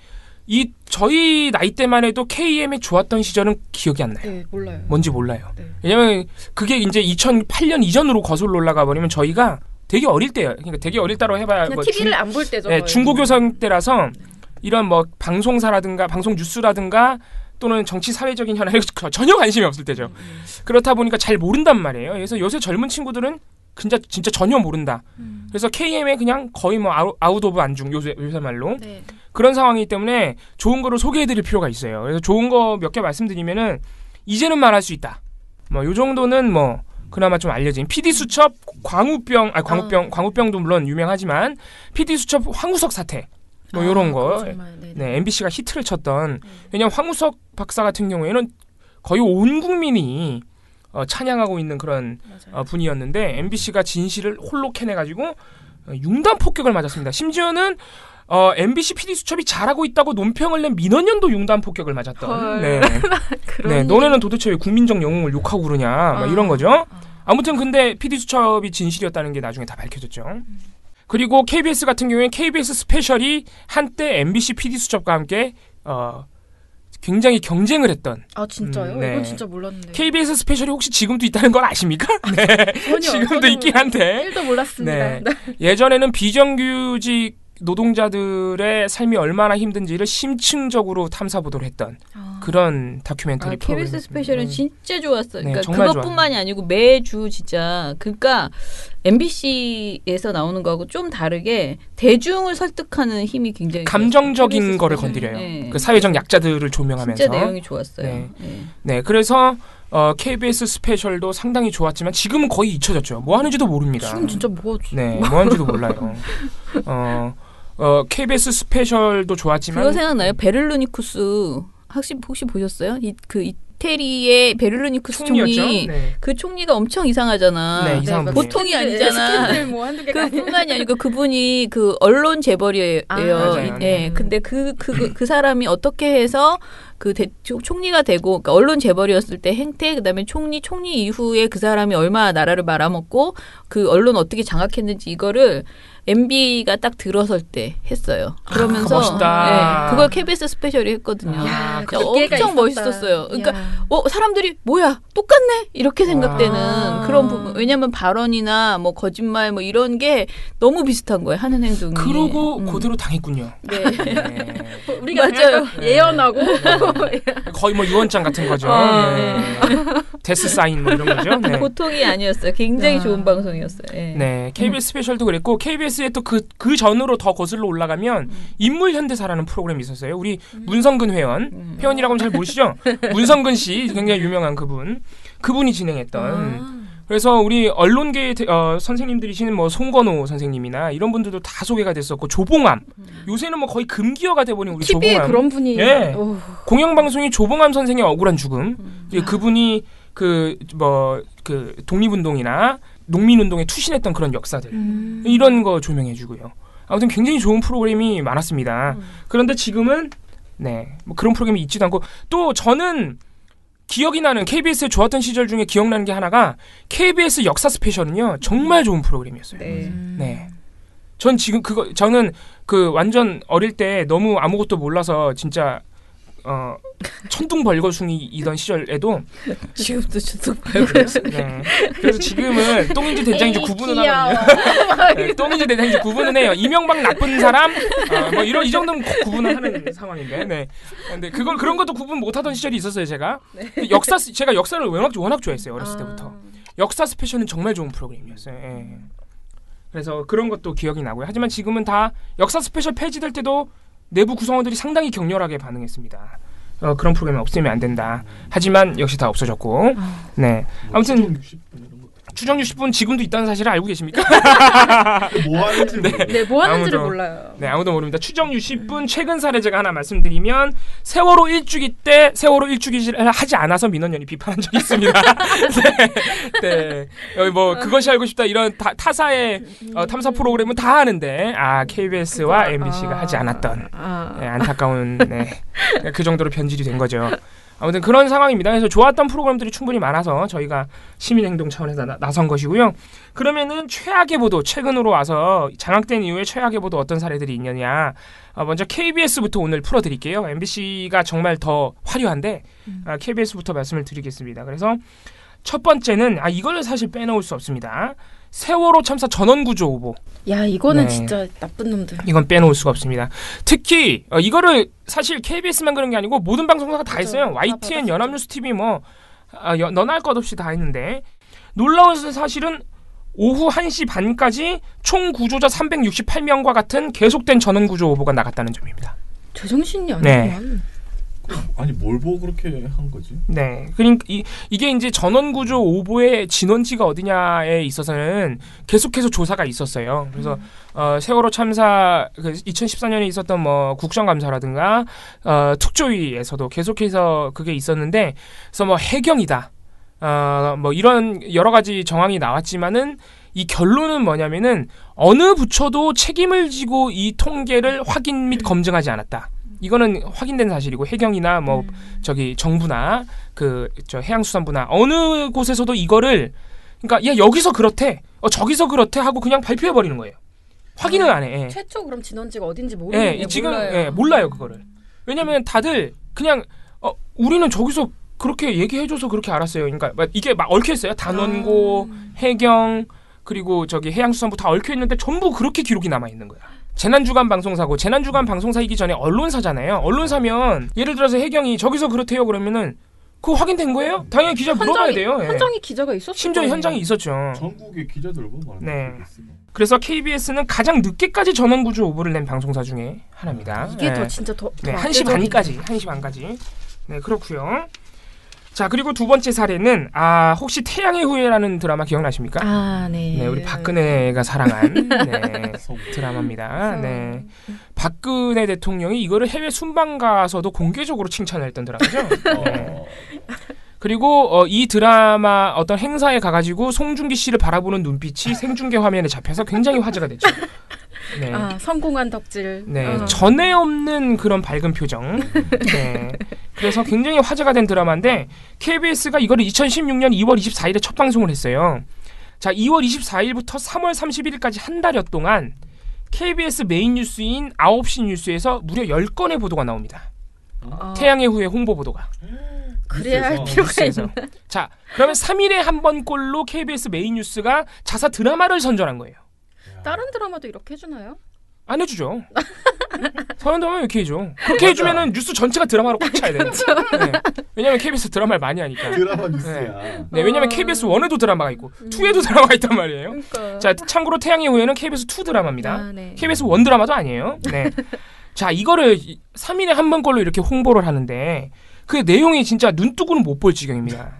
저희 나이 때만 해도 KM의 좋았던 시절은 기억이 안 나요. 네, 몰라요. 뭔지 몰라요. 네. 왜냐면 그게 이제 2008년 이전으로 거슬러 올라가 버리면 저희가 되게 어릴 때예요. 그러니까 되게 어릴 때로 해봐야 뭐 TV를 안 볼 때죠. 네, 중고교생 때라서 이런 뭐 방송사라든가 방송 뉴스라든가 또는 정치 사회적인 현안에 전혀 관심이 없을 때죠. 그렇다 보니까 잘 모른단 말이에요. 그래서 요새 젊은 친구들은 진짜 전혀 모른다. 그래서 KM에 그냥 거의 뭐 아웃 오브 안중 요새 말로 그런 상황이기 때문에 좋은 거를 소개해드릴 필요가 있어요. 그래서 좋은 거 몇 개 말씀드리면은 이제는 말할 수 있다. 뭐 요 정도는 뭐 그나마 좀 알려진 PD 수첩 광우병도 물론 유명하지만 PD 수첩 황우석 사태 뭐 요런 거. 네, MBC가 히트를 쳤던 왜냐면 황우석 박사 같은 경우에는 거의 온 국민이 찬양하고 있는 그런 분이었는데 MBC가 진실을 홀로 캐내가지고 융단 폭격을 맞았습니다. 심지어는 MBC PD 수첩이 잘하고 있다고 논평을 낸 민원연도 융단 폭격을 맞았던. 네. 네, 너네는 도대체 왜 국민적 영웅을 욕하고 그러냐, 막 이런 거죠. 아무튼 근데 PD 수첩이 진실이었다는 게 나중에 다 밝혀졌죠. 그리고 KBS 같은 경우에 KBS 스페셜이 한때 MBC PD 수첩과 함께 굉장히 경쟁을 했던. 아 진짜요? 네. 이건 진짜 몰랐는데. KBS 스페셜이 혹시 지금도 있다는 걸 아십니까? 네. 지금도 있긴 한데. 1도 몰랐습니다. 네. 예전에는 비정규직 노동자들의 삶이 얼마나 힘든지를 심층적으로 탐사보도를 했던 그런 다큐멘터리 프로그램이었습니다. KBS 스페셜은 진짜 좋았어요. 네, 그러니까 정말 그것뿐만이 아니고 매주 진짜 그러니까 MBC에서 나오는 거하고 좀 다르게 대중을 설득하는 힘이 굉장히 감정적인 거를 건드려요. 네. 그 사회적 약자들을 조명하면서. 진짜 내용이 좋았어요. 네. 네, 그래서 KBS 스페셜도 상당히 좋았지만 지금은 거의 잊혀졌죠. 뭐 하는지도 모릅니다. 지금 진짜 뭐지? 네, 뭐 하는지도 몰라요. KBS 스페셜도 좋았지만 그거 생각나요? 베를루니쿠스 혹시 보셨어요? 이태리의 베를루니쿠스 총리 네. 그 총리가 엄청 이상하잖아. 네, 이상한 분이에요. 보통이 아니잖아. 뭐 한두 개가 그뿐만이 아니고 그분이 그 언론 재벌이에요. 맞아요. 네. 근데 그 사람이 어떻게 해서 총리가 되고 그러니까 언론 재벌이었을 때 행태 그다음에 총리 이후에 그 사람이 얼마나 나라를 말아먹고 그 언론 어떻게 장악했는지 이거를 MB가 딱 들어설 때 했어요. 그러면서 멋있다. 네, 그걸 KBS 스페셜이 했거든요. 엄청 멋있었어요. 그러니까 사람들이 뭐야 똑같네 이렇게 생각되는 그런 부분. 왜냐하면 발언이나 뭐 거짓말 뭐 이런 게 너무 비슷한 거예요. 하는 행동이. 그러고 그대로 당했군요. 네. 네. 우리가 맞아요. 예언하고 거의 뭐 유언장 같은 거죠. 네. 데스 사인 뭐 이런 거죠. 네. 보통이 아니었어요. 굉장히 좋은 방송이었어요. 네. 네, KBS 스페셜도 그랬고 KBS에 또 그 전으로 더 거슬러 올라가면 인물 현대사라는 프로그램이 있었어요. 우리 문성근 회원이라고는 잘 모르시죠? 문성근 씨 굉장히 유명한 그분이 진행했던. 그래서 우리 언론계 선생님들이시는 뭐 송건호 선생님이나 이런 분들도 다 소개가 됐었고 조봉암 요새는 뭐 거의 금기어가 돼버린 우리 TV에 조봉암. 그런 분이. 네. 공영방송이 조봉암 선생의 억울한 죽음. 그분이 독립운동이나 농민운동에 투신했던 그런 역사들 이런 거 조명해주고요. 아무튼 굉장히 좋은 프로그램이 많았습니다. 그런데 지금은 뭐 그런 프로그램이 있지도 않고 또 저는 기억이 나는 KBS에 좋았던 시절 중에 기억나는 게 하나가 KBS 역사 스페셜은요 정말 좋은 프로그램이었어요. 네. 저는 그 완전 어릴 때 너무 아무것도 몰라서 진짜 천둥벌거숭이이던 시절에도 지금도 천둥벌거숭이. 네. 그래서 지금은 똥인지 된장인지 구분은 하거든요. 네, 똥인지 된장인지 구분은 해요. 이명박 나쁜 사람 뭐 이 정도는 구분을 하는 상황인데. 네. 근데 그런 것도 구분 못하던 시절이 있었어요. 제가 제가 역사를 워낙 좋아했어요. 어렸을 때부터. 역사 스페셜은 정말 좋은 프로그램이었어요. 예. 그래서 그런 것도 기억이 나고요. 하지만 지금은 다 역사 스페셜 폐지될 때도 내부 구성원들이 상당히 격렬하게 반응했습니다. 그런 프로그램이 없으면 안 된다. 하지만 역시 다 없어졌고. 네. 아무튼 추정 60분 지금도 있다는 사실을 알고 계십니까? 뭐 하는지 뭐 하는지를 몰라요. 네, 아무도 모릅니다. 추정 60분 최근 사례 제가 하나 말씀드리면 세월호 일주기 때 세월호 일주기를 하지 않아서 민원연이 비판한 적이 있습니다. 네. 여기 뭐 그것이 알고 싶다 이런 타사의 탐사 프로그램은 다 하는데 KBS와 MBC가 하지 않았던 안타까운 그 정도로 변질이 된 거죠. 아무튼 그런 상황입니다. 그래서 좋았던 프로그램들이 충분히 많아서 저희가 시민행동 차원에서 나선 것이고요. 그러면은 최악의 보도, 최근으로 와서 장악된 이후에 최악의 보도 어떤 사례들이 있느냐. 먼저 KBS부터 오늘 풀어드릴게요. MBC가 정말 더 화려한데 KBS부터 말씀을 드리겠습니다. 그래서 첫 번째는 이걸 사실 빼놓을 수 없습니다. 세월호 참사 전원구조 오보. 야, 이거는 진짜 나쁜 놈들. 이건 빼놓을 수가 없습니다. 특히 이거를 사실 KBS만 그런 게 아니고 모든 방송사가 다 했어요. YTN, 연합뉴스 TV 너나 할 것 없이 다 했는데 놀라운 사실은 오후 1시 반까지 총 구조자 368명과 같은 계속된 전원구조 오보가 나갔다는 점입니다. 제정신이 아니구만. 아니 뭘 보고 그렇게 한 거지? 네, 그러니까 이게 이제 전원구조 오보의 진원지가 어디냐에 있어서는 계속해서 조사가 있었어요. 그래서 세월호 참사 2014년에 있었던 뭐 국정감사라든가 특조위에서도 계속해서 그게 있었는데, 그래서 뭐 해경이다, 뭐 이런 여러 가지 정황이 나왔지만은 이 결론은 뭐냐면은 어느 부처도 책임을 지고 이 통계를 확인 및 검증하지 않았다. 이거는 확인된 사실이고 해경이나 뭐 저기 정부나 저 해양수산부나 어느 곳에서도 이거를 그러니까 야 여기서 그렇대, 저기서 그렇대 하고 그냥 발표해 버리는 거예요. 확인을 안 해. 최초 그럼 진원지가 어딘지 모르겠네요. 지금 몰라요 그거를. 왜냐면 다들 그냥 우리는 저기서 그렇게 얘기해줘서 그렇게 알았어요. 그러니까 이게 막 얽혀 있어요. 단원고, 해경 그리고 저기 해양수산부 다 얽혀 있는데 전부 그렇게 기록이 남아 있는 거야. 재난주간 방송사고, 재난주간 방송사이기 전에 언론사잖아요. 언론사면 예를 들어서 해경이 저기서 그렇대요 그러면은 그거 확인된 거예요? 당연히 기자 물어봐야 돼요. 현장에 기자가 있었죠. 심지어 현장에 있었죠. 전국의 기자들과 네. 그래서 KBS는 가장 늦게까지 전원구조 오보를 낸 방송사 중에 하나입니다. 이게 더 진짜 더 1시 반까지. 네, 그렇고요. 자, 그리고 두 번째 사례는 혹시 태양의 후예라는 드라마 기억나십니까? 네. 네, 우리 박근혜가 사랑한 드라마입니다. 네. 박근혜 대통령이 이거를 해외 순방 가서도 공개적으로 칭찬을 했던 드라마죠. 네. 그리고 이 드라마 어떤 행사에 가가지고 송중기 씨를 바라보는 눈빛이 생중계 화면에 잡혀서 굉장히 화제가 됐죠. 네. 성공한 덕질. 네, 전에 없는 그런 밝은 표정. 네. 그래서 굉장히 화제가 된 드라마인데 KBS가 이거를 2016년 2월 24일에 첫 방송을 했어요. 자, 2월 24일부터 3월 31일까지 한 달여 동안 KBS 메인 뉴스인 9시 뉴스에서 무려 10건의 보도가 나옵니다. 태양의 후예 홍보 보도가. 그래야 할 필요가 있나? 자, 그러면 3일에 한 번꼴로 KBS 메인 뉴스가 자사 드라마를 선전한 거예요. 다른 드라마도 이렇게 해주나요? 안 해주죠. 다른 드라마 이렇게 해줘. 그렇게 해주면은 뉴스 전체가 드라마로 꽉 차야 돼요. 네. 왜냐면 KBS 드라마를 많이 하니까. 드라마 뉴스야. 네, 왜냐면 KBS 1에도 드라마가 있고 2에도 드라마가 있단 말이에요. 그러니까. 자, 참고로 태양의 후예는 KBS 2 드라마입니다. 네. KBS 1 드라마도 아니에요. 네. 자, 이거를 3일에 한 번꼴로 이렇게 홍보를 하는데 그 내용이 진짜 눈뜨고는 못 볼 지경입니다.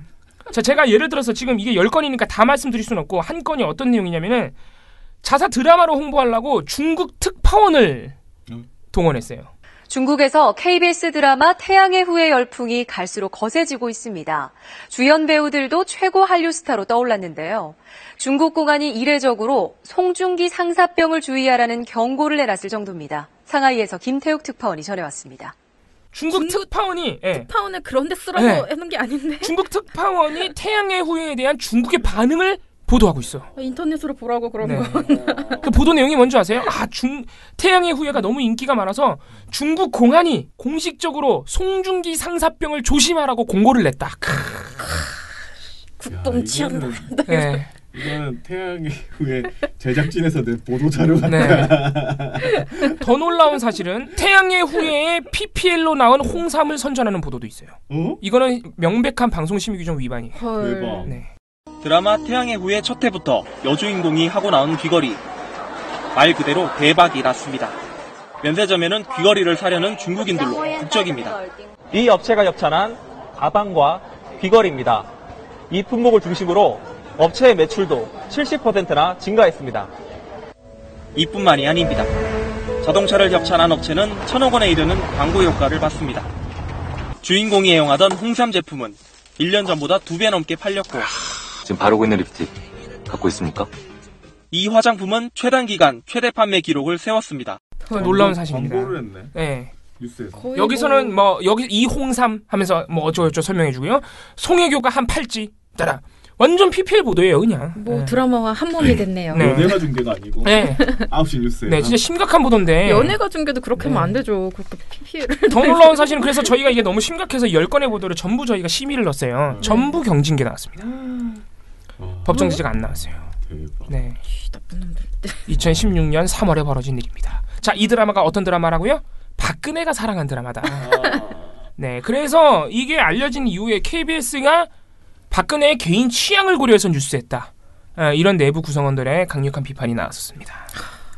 자, 제가 예를 들어서 지금 이게 10건이니까 다 말씀드릴 수는 없고 한 건이 어떤 내용이냐면은 자사 드라마로 홍보하려고 중국 특파원을 동원했어요. 중국에서 KBS 드라마 태양의 후예 열풍이 갈수록 거세지고 있습니다. 주연 배우들도 최고 한류 스타로 떠올랐는데요. 중국 공안이 이례적으로 송중기 상사병을 주의하라는 경고를 내놨을 정도입니다. 상하이에서 김태욱 특파원이 전해왔습니다. 중국 특파원이 특파원을 그런 데 쓰라고 하는 게 아닌데. 중국 특파원이 태양의 후예에 대한 중국의 반응을 보도하고 있어. 인터넷으로 보라고 그런 거. 그 보도 내용이 뭔지 아세요? 태양의 후예가 너무 인기가 많아서 중국 공안이 공식적으로 송중기 상사병을 조심하라고 공고를 냈다. 국뽕 취한다. 네. 이거는 태양의 후예 제작진에서 낸 보도 자료 같다. 네. 더 놀라운 사실은 태양의 후예의 PPL로 나온 홍삼을 선전하는 보도도 있어요. 이거는 명백한 방송심의 규정 위반이에요. 대박. 네. 드라마 태양의 후예 첫 회부터 여주인공이 하고 나온 귀걸이. 말 그대로 대박이 났습니다. 면세점에는 귀걸이를 사려는 중국인들로 북적입니다. 이 업체가 협찬한 가방과 귀걸이입니다. 이 품목을 중심으로 업체의 매출도 70%나 증가했습니다. 이뿐만이 아닙니다. 자동차를 협찬한 업체는 1,000억 원에 이르는 광고 효과를 받습니다. 주인공이 애용하던 홍삼 제품은 1년 전보다 2배 넘게 팔렸고 지금 바르고 있는 립스틱 갖고 있습니까? 이 화장품은 최단 기간 최대 판매 기록을 세웠습니다. 놀라운 사실입니다. 광고를 했네. 네. 뉴스에서. 여기서는 여기 이 홍삼 하면서 어쩌고저쩌고 설명해주고요. 송혜교가 한 팔찌. 따라. 완전 PPL 보도예요, 그냥. 드라마와 한 몸이 됐네요. 네. 연예가 중계가 아니고. 네. 9시 뉴스에. 네, 진짜 심각한 보도인데. 연예가 중계도 그렇게 하면 안 되죠. 그렇게 PPL을. 더 놀라운 사실은 그래서 저희가 이게 너무 심각해서 10건의 보도를 전부 저희가 심의를 넣었어요. 전부 경징계 나왔습니다. 법정 지지가 안 나왔어요. 네. 2016년 3월에 벌어진 일입니다. 자, 이 드라마가 어떤 드라마라고요? 박근혜가 사랑한 드라마다. 네, 그래서 이게 알려진 이후에 KBS가 박근혜의 개인 취향을 고려해서 뉴스했다. 이런 내부 구성원들의 강력한 비판이 나왔었습니다.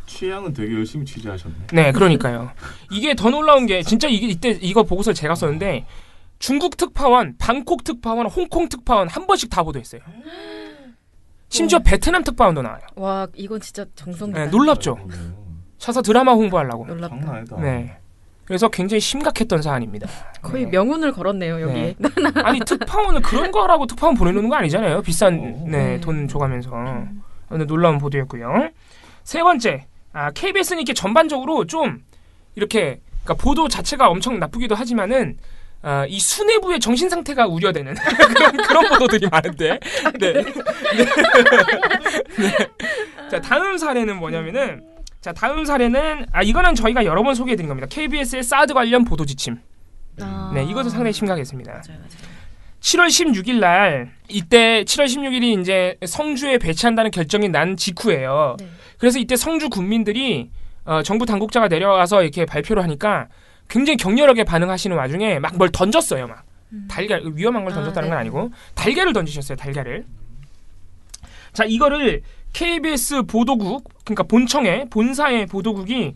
취향은 되게 열심히 취재하셨네. 네, 그러니까요. 이게 더 놀라운 게 진짜 이때 이거 보고서를 제가 썼는데 중국 특파원, 방콕 특파원, 홍콩 특파원 한 번씩 다 보도했어요. 심지어 베트남 특파원도 나와요. 와, 이건 진짜 정성이다. 네, 놀랍죠. 차서 드라마 홍보하려고. 놀랍다. 장난 아니다. 네. 그래서 굉장히 심각했던 사안입니다. 거의 명운을 걸었네요, 여기에. 네. 아니, 특파원은 그런 거 하라고 특파원 보내놓는 거 아니잖아요. 비싼 돈 줘가면서. 놀라운 보도였고요. 세 번째, KBS는 이렇게 전반적으로 좀 이렇게 그러니까 보도 자체가 엄청 나쁘기도 하지만은 이 수뇌부의 정신 상태가 우려되는 그런 보도들이 많은데. 네. 네. 자, 다음 사례는 뭐냐면은. 자, 다음 사례는 이거는 저희가 여러 번 소개해드린 겁니다. KBS의 사드 관련 보도 지침. 네, 이것도 상당히 심각했습니다. 맞아요. 7월 16일 날 이때 7월 16일이 이제 성주에 배치한다는 결정이 난 직후예요. 네. 그래서 이때 성주 군민들이 정부 당국자가 내려와서 이렇게 발표를 하니까 굉장히 격렬하게 반응하시는 와중에 막 뭘 던졌어요. 막 달걀, 위험한 걸 던졌다는 건 아니고 달걀을 던지셨어요. 달걀을. 자, 이거를 KBS 보도국, 그러니까 본사의 보도국이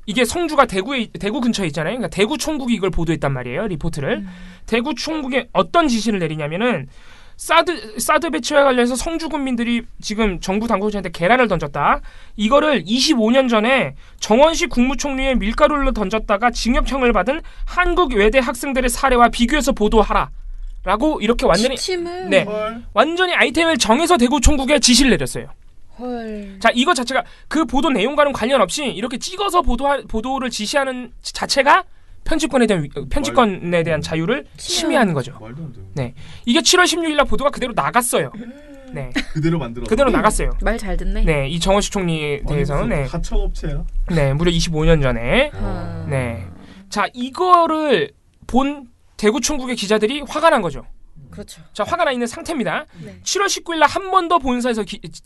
이게 성주가 대구 근처에 있잖아요. 그러니까 대구 총국이 이걸 보도했단 말이에요. 리포트를. 대구 총국에 어떤 지시를 내리냐면은 사드 배치와 관련해서 성주 군민들이 지금 정부 당국자한테 계란을 던졌다. 이거를 25년 전에 정원식 국무총리의 밀가루를 던졌다가 징역형을 받은 한국 외대 학생들의 사례와 비교해서 보도하라. 라고 이렇게 완전히 완전히 아이템을 정해서 대구 총국에 지시를 내렸어요. 헐. 자, 이거 자체가 그 보도 내용과는 관련 없이 이렇게 찍어서 보도를 지시하는 자체가 편집권에 대한 자유를 침해하는 거죠. 네, 이게 7월 16일 날 보도가 그대로 나갔어요. 네, 그대로 나갔어요. 말 잘 듣네. 네, 이 정원식 총리에 대해서는 네, 하청업체야. 네, 무려 25년 전에. 네, 자, 이거를 본 대구 총국의 기자들이 화가 난 거죠. 그렇죠. 자, 화가 나 있는 상태입니다. 네. 7월 19일 날 한 번 더 본사에서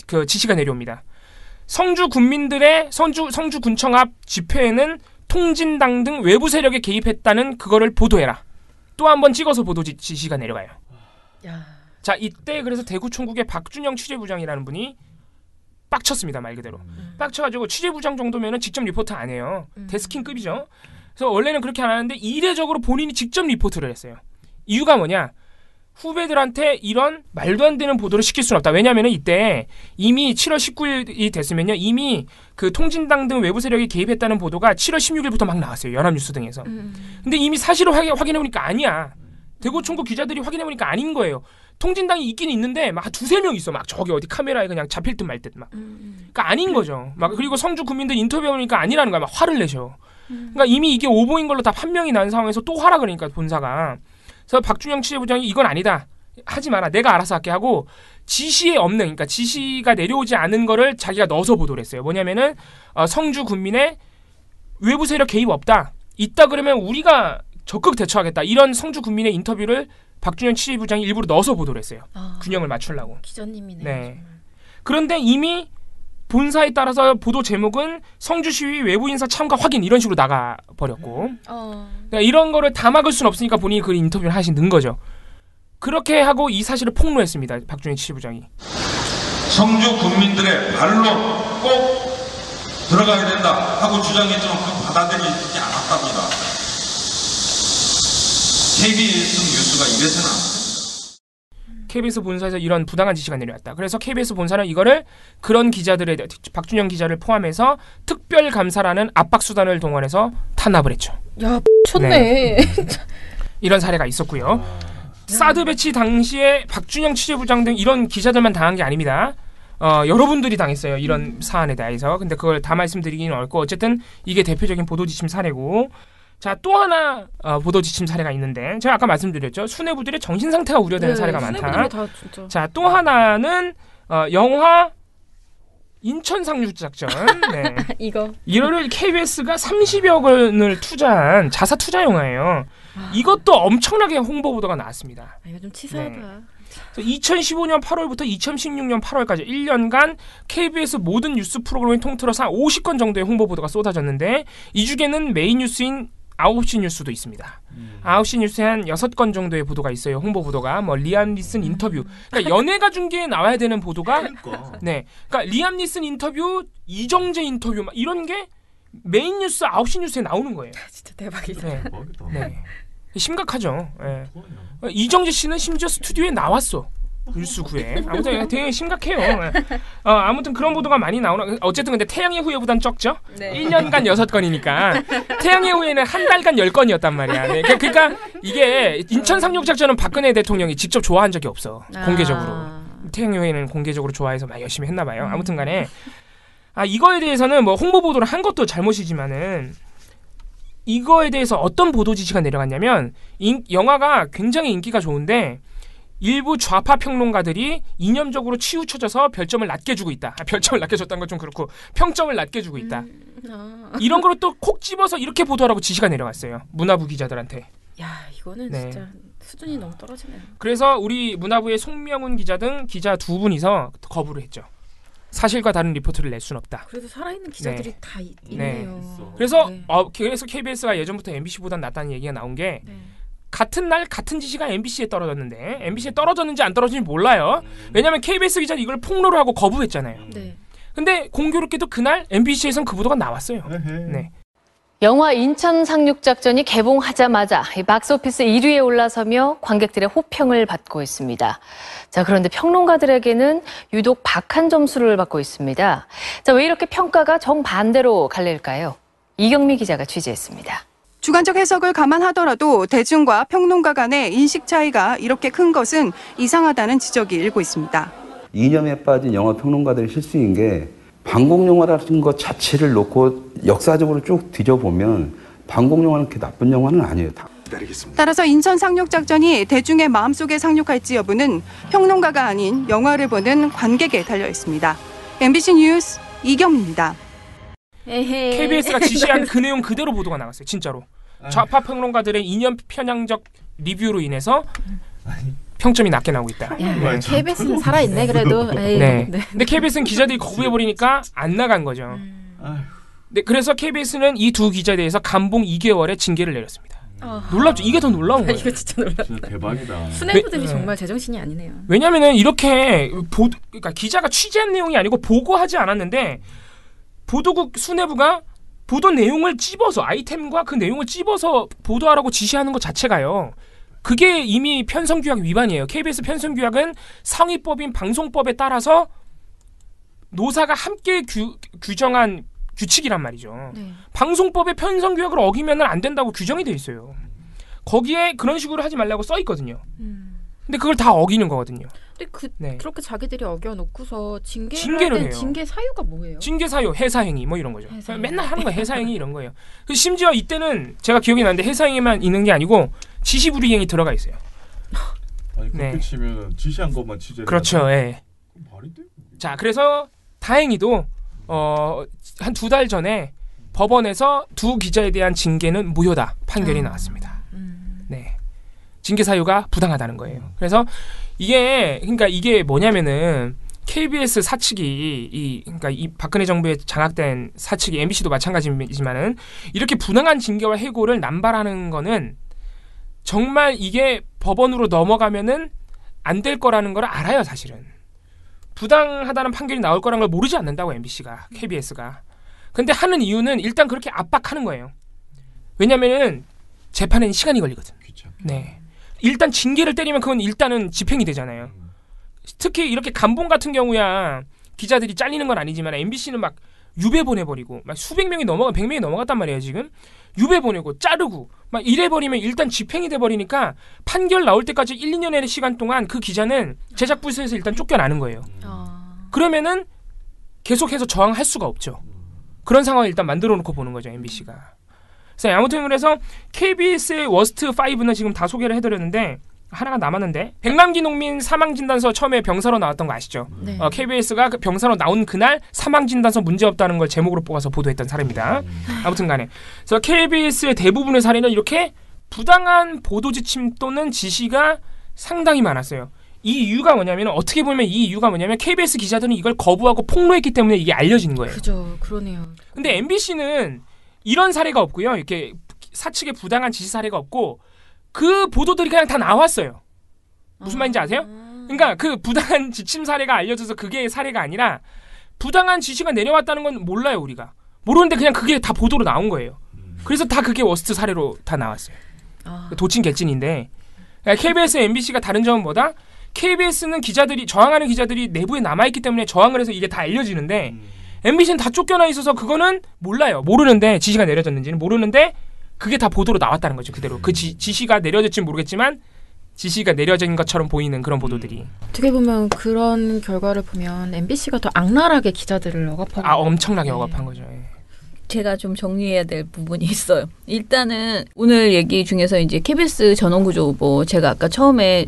그 지시가 내려옵니다. 성주 군청 앞 집회에는 통진당 등 외부 세력에 개입했다는 그거를 보도해라. 또 한 번 찍어서 보도 지시가 내려가요. 야. 자, 이때 그래서 대구 총국의 박준영 취재부장이라는 분이 빡쳤습니다. 말 그대로. 빡쳐가지고 취재부장 정도면은 직접 리포트 안 해요. 데스킹급이죠. 그래서 원래는 그렇게 안 하는데 이례적으로 본인이 직접 리포트를 했어요. 이유가 뭐냐? 후배들한테 이런 말도 안 되는 보도를 시킬 수는 없다. 왜냐하면 이때 이미 7월 19일이 됐으면요. 이미 그 통진당 등 외부 세력이 개입했다는 보도가 7월 16일부터 막 나왔어요. 연합뉴스 등에서. 근데 이미 사실을 확인해보니까 아니야. 대구총국 기자들이 확인해보니까 아닌 거예요. 통진당이 있긴 있는데 막 두세 명 있어. 막 저기 어디 카메라에 그냥 잡힐 듯 말 듯 막. 그러니까 아닌 거죠. 막 그리고 성주 군민들 인터뷰해보니까 아니라는 거야. 막 화를 내셔. 그러니까 이미 이게 오보인 걸로 다 판명이 난 상황에서 또 하라 그러니까 본사가. 그래서 박준영 취재부장이 이건 아니다. 하지 마라. 내가 알아서 할게 하고 지시에 없는 그러니까 지시가 내려오지 않은 거를 자기가 넣어서 보도를 했어요. 뭐냐면은 성주 군민의 외부 세력 개입 없다. 있다 그러면 우리가 적극 대처하겠다. 이런 성주 군민의 인터뷰를 박준영 취재부장이 일부러 넣어서 보도를 했어요. 균형을 맞추려고. 기자님이네. 네. 그런데 이미 본사에 따라서 보도 제목은 성주 시위 외부 인사 참가 확인 이런 식으로 나가버렸고 그러니까 이런 거를 다 막을 수는 없으니까 본인이 그 인터뷰를 하신 거죠. 그렇게 하고 이 사실을 폭로했습니다. 박준영 취재부장이. 성주 국민들의 반론 꼭 들어가야 된다 하고 주장했지만 그 받아들이지 않았답니다. KBS 뉴스가 이래서는 안 됩니다. KBS 본사에서 이런 부당한 지시가 내려왔다. 그래서 KBS 본사는 이거를 그런 기자들에 대해 박준영 기자를 포함해서 특별감사라는 압박수단을 동원해서 탄압을 했죠. 야, 쳤네. 네. 이런 사례가 있었고요. 사드 배치 당시에 박준영 취재부장 등 이런 기자들만 당한 게 아닙니다. 여러분들이 당했어요. 이런 사안에 대해서. 근데 그걸 다 말씀드리기는 어렵고 어쨌든 이게 대표적인 보도지침 사례고 자, 또 하나 보도지침 사례가 있는데 제가 아까 말씀드렸죠. 수뇌부들의 정신상태가 우려되는 사례가 많다. 다 진짜. 자, 또 하나는 영화 인천 상륙작전. 네. 이거를 KBS가 30억 원을 투자한 자사 투자 영화예요. 이것도 엄청나게 홍보 보도가 나왔습니다. 이거 좀 치사하다. 네. 2015년 8월부터 2016년 8월까지 1년간 KBS 모든 뉴스 프로그램을 통틀어서 한 50건 정도의 홍보 보도가 쏟아졌는데 이 중에는 메인 뉴스인 9시 뉴스도 있습니다. 9시 뉴스에 한 6건 정도의 보도가 있어요. 홍보 보도가. 뭐 리암 니슨 인터뷰. 그러니까 연예가 중계에 나와야 되는 보도가 네. 그러니까 리암 니슨 인터뷰, 이정재 인터뷰 막 이런 게 메인 뉴스 9시 뉴스에 나오는 거예요. 진짜 대박이다. 네. 네. 심각하죠. 네. 이정재 씨는 심지어 스튜디오에 나왔어. 뉴스9에. 아무튼 되게 심각해요. 아무튼 그런 보도가 많이 나오나. 어쨌든 근데 태양의 후예보단 적죠. 네. 1년간 6건이니까 태양의 후예는 한 달간 10건이었단 말이야. 네. 그러니까 이게 인천 상륙작전은 박근혜 대통령이 직접 좋아한 적이 없어. 공개적으로. 태양의 후예는 공개적으로 좋아해서 막 열심히 했나 봐요. 아무튼 간에 이거에 대해서는 뭐 홍보 보도를 한 것도 잘못이지만은 이거에 대해서 어떤 보도 지시가 내려갔냐면 영화가 굉장히 인기가 좋은데 일부 좌파 평론가들이 이념적으로 치우쳐져서 별점을 낮게 주고 있다. 별점을 낮게 줬다는 건 좀 그렇고 평점을 낮게 주고 있다. 이런 거를 또 콕 집어서 이렇게 보도하라고 지시가 내려갔어요. 문화부 기자들한테. 야, 이거는 진짜 수준이 너무 떨어지네요. 그래서 우리 문화부의 송명훈 기자 등 기자 2분이서 거부를 했죠. 사실과 다른 리포트를 낼 수는 없다. 그래도 살아있는 기자들이 네. 다 있네요. 네. 그래서 KBS가 예전부터 MBC보다 낫다는 얘기가 나온 게 같은 날 같은 지시가 MBC에 떨어졌는데 MBC에 떨어졌는지 안 떨어졌는지 몰라요. 왜냐하면 KBS 기자는 이걸 폭로를 하고 거부했잖아요. 네. 근데 공교롭게도 그날 MBC에선 그 보도가 나왔어요. 네. 영화 인천 상륙작전이 개봉하자마자 박스오피스 1위에 올라서며 관객들의 호평을 받고 있습니다. 자, 그런데 평론가들에게는 유독 박한 점수를 받고 있습니다. 자, 왜 이렇게 평가가 정반대로 갈릴까요? 이경미 기자가 취재했습니다. 주관적 해석을 감안하더라도 대중과 평론가 간의 인식 차이가 이렇게 큰 것은 이상하다는 지적이 일고 있습니다. 이념에 빠진 영화 평론가들의 실수인 게 반공영화라는 것 자체를 놓고 역사적으로 쭉 뒤져보면 반공영화는 그렇게 나쁜 영화는 아니에요. 따라서 인천 상륙작전이 대중의 마음속에 상륙할지 여부는 평론가가 아닌 영화를 보는 관객에 달려 있습니다. MBC 뉴스 이경미입니다. KBS가 지시한 그 내용 그대로 보도가 나갔어요. 진짜로. 좌파 평론가들의 이념 편향적 리뷰로 인해서 평점이 낮게 나오고 있다. 야, KBS는 살아있네 그래도. 에이, 네. 근데 KBS는 기자들이 거부해버리니까 안 나간 거죠. 네, 그래서 KBS는 이 두 기자에 대해서 감봉 2개월의 징계를 내렸습니다. 놀랍죠? 이게 더 놀라운 거예요. 이거 진짜 놀랍다. 진짜 대박이다. 수뇌부들이 정말 제정신이 아니네요. 왜냐면은 이렇게 그러니까 기자가 취재한 내용이 아니고 보고하지 않았는데 보도국 수뇌부가 보도 내용을 찝어서 아이템과 그 내용을 찝어서 보도하라고 지시하는 것 자체가요. 그게 이미 편성규약 위반이에요. KBS 편성규약은 상위법인 방송법에 따라서 노사가 함께 규정한 규칙이란 말이죠. 네. 방송법의 편성규약을 어기면 안 된다고 규정이 돼 있어요. 거기에 그런 식으로 하지 말라고 써 있거든요. 근데 그걸 다 어기는 거거든요. 근데 그렇게 자기들이 어겨놓고서 징계를 해요. 징계 사유가 뭐예요? 징계 사유, 해사행위 뭐 이런 거죠. 맨날 하는 거 해사행위 이런 거예요. 심지어 이때는 제가 기억이 나는데 해사행위만 있는 게 아니고 지시불이행이 들어가 있어요. 아니 그렇게 치면 지시한 것만 취재를 그렇죠. 예. 말이 돼? 자, 그래서 다행히도 한 2달 전에 법원에서 두 기자에 대한 징계는 무효다 판결이 나왔습니다. 네. 징계 사유가 부당하다는 거예요. 그래서 이게 뭐냐면은 KBS 사측이 그러니까 이 박근혜 정부에 장악된 사측이 MBC도 마찬가지지만은 이렇게 부당한 징계와 해고를 남발하는 거는 정말 이게 법원으로 넘어가면은 안 될 거라는 걸 알아요, 사실은. 부당하다는 판결이 나올 거라는 걸 모르지 않는다고 MBC가, KBS가. 근데 하는 이유는 일단 그렇게 압박하는 거예요. 왜냐면은 재판에는 시간이 걸리거든. 네. 일단 징계를 때리면 그건 일단은 집행이 되잖아요. 특히 이렇게 감봉 같은 경우야 기자들이 잘리는 건 아니지만 MBC는 막 유배 보내버리고 막 수백 명이 100명이 넘어갔단 말이에요 지금. 유배 보내고 자르고 막 이래버리면 일단 집행이 돼버리니까 판결 나올 때까지 1, 2년의 시간 동안 그 기자는 제작부서에서 일단 쫓겨나는 거예요. 그러면은 계속해서 저항할 수가 없죠. 그런 상황을 일단 만들어 놓고 보는 거죠 MBC가. 아무튼 그래서 KBS의 워스트 5는 지금 다 소개를 해드렸는데 하나가 남았는데 백남기 농민 사망진단서 처음에 병사로 나왔던 거 아시죠? 네. KBS가 그 병사로 나온 그날 사망진단서 문제없다는 걸 제목으로 뽑아서 보도했던 사례입니다. 아무튼 간에 그래서 KBS의 대부분의 사례는 이렇게 부당한 보도 지침 또는 지시가 상당히 많았어요. 이 이유가 뭐냐면 어떻게 보면 이 이유가 뭐냐면 KBS 기자들은 이걸 거부하고 폭로했기 때문에 이게 알려진 거예요. 그죠, 그러네요. 근데 MBC는 이런 사례가 없고요. 이렇게 사측의 부당한 지시 사례가 없고 그 보도들이 그냥 다 나왔어요. 무슨 말인지 아세요? 그러니까 그 부당한 지침 사례가 알려져서 그게 사례가 아니라 부당한 지시가 내려왔다는 건 몰라요 우리가. 모르는데 그냥 그게 다 보도로 나온 거예요. 그래서 다 그게 워스트 사례로 다 나왔어요. 도친 개찐인데 KBS, MBC가 다른 점은 뭐다? KBS는 저항하는 기자들이 내부에 남아있기 때문에 저항을 해서 이게 다 알려지는데 MBC는 다 쫓겨나 있어서 그거는 몰라요. 모르는데 지시가 내려졌는지는 모르는데 그게 다 보도로 나왔다는 거죠. 그대로. 그 지시가 내려졌지는 모르겠지만 지시가 내려진 것처럼 보이는 그런 보도들이. 어떻게 보면 그런 결과를 보면 MBC가 더 악랄하게 기자들을 억압하고 엄청나게 억압한 거죠. 예. 제가 좀 정리해야 될 부분이 있어요. 일단은 오늘 얘기 중에서 이제 KBS 전원구조 오보 제가 아까 처음에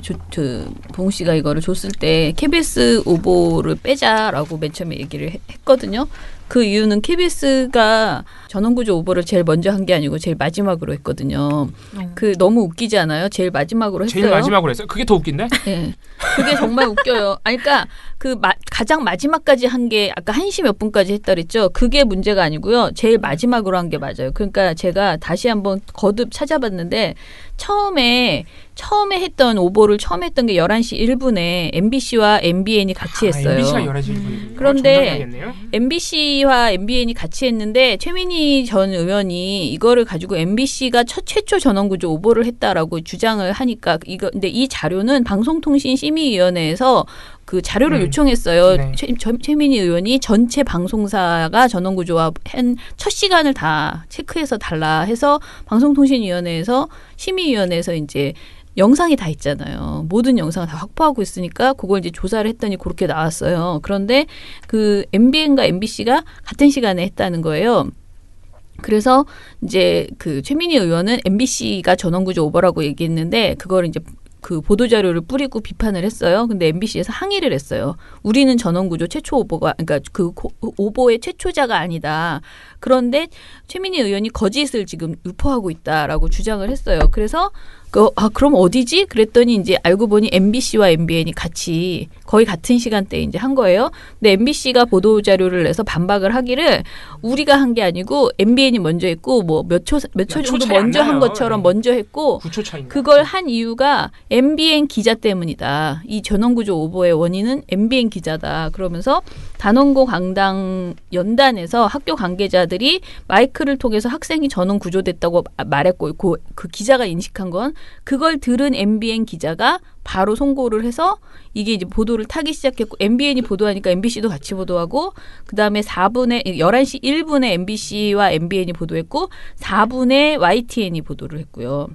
봉 씨가 이거를 줬을 때 KBS 오보를 빼자라고 맨 처음에 얘기를 했거든요. 그 이유는 KBS가 전원구조 오보를 제일 먼저 한 게 아니고 제일 마지막으로 했거든요. 그 너무 웃기지 않아요? 제일 마지막으로 했어요. 제일 마지막으로 했어요? 그게 더 웃긴데? 네. 그게 정말 웃겨요. 아니, 그러니까 가장 마지막까지 한 게 아까 1시 몇 분까지 했다 그랬죠? 그게 문제가 아니고요. 제일 마지막으로 한 게 맞아요. 그러니까 제가 다시 한번 거듭 찾아봤는데 처음에 했던 오보를 처음 했던 게 11시 1분에 MBC와 MBN이 같이 했어요. MBC가 11시 1분이군요. 그런데 MBC와 MBN이 같이 했는데 최민희 전 의원이 이거를 가지고 MBC가 최초 전원구조 오보를 했다라고 주장을 하니까 근데 이 자료는 방송통신심의위원회에서 그 자료를 요청했어요. 네. 최민희 의원이 전체 방송사가 전원구조와 한 첫 시간을 다 체크해서 달라 해서 방송통신위원회에서 심의위원회에서 이제 영상이 다 있잖아요. 모든 영상을 다 확보하고 있으니까 그걸 이제 조사를 했더니 그렇게 나왔어요. 그런데 그 MBN과 MBC가 같은 시간에 했다는 거예요. 그래서 이제 그 최민희 의원은 MBC가 전원구조 오버라고 얘기했는데 그걸 이제 그 보도자료를 뿌리고 비판을 했어요. 근데 MBC에서 항의를 했어요. 우리는 전원구조 최초 오보가, 그러니까 그 오보의 최초자가 아니다. 그런데 최민희 의원이 거짓을 지금 유포하고 있다라고 주장을 했어요. 그래서 그럼 어디지? 그랬더니 이제 알고 보니 MBC와 MBN이 같이 거의 같은 시간대에 이제 한 거예요. 근데 MBC가 보도 자료를 내서 반박을 하기를 우리가 한 게 아니고 MBN이 먼저 했고 뭐 몇 초 정도 먼저 한 것처럼 먼저 했고 9초 차인가. 그걸 한 이유가 MBN 기자 때문이다. 이 전원구조 오보의 원인은 MBN 기자다. 그러면서 단원고 강당 연단에서 학교 관계자들 기자들이 마이크를 통해서 학생이 전원 구조됐다고 말했고 그 기자가 인식한 건 그걸 들은 MBN 기자가 바로 송고를 해서 이게 이제 보도를 타기 시작했고 MBN이 보도하니까 MBC도 같이 보도하고 그다음에 11시 1분에 MBC와 MBN이 보도했고 4분에 YTN이 보도를 했고요.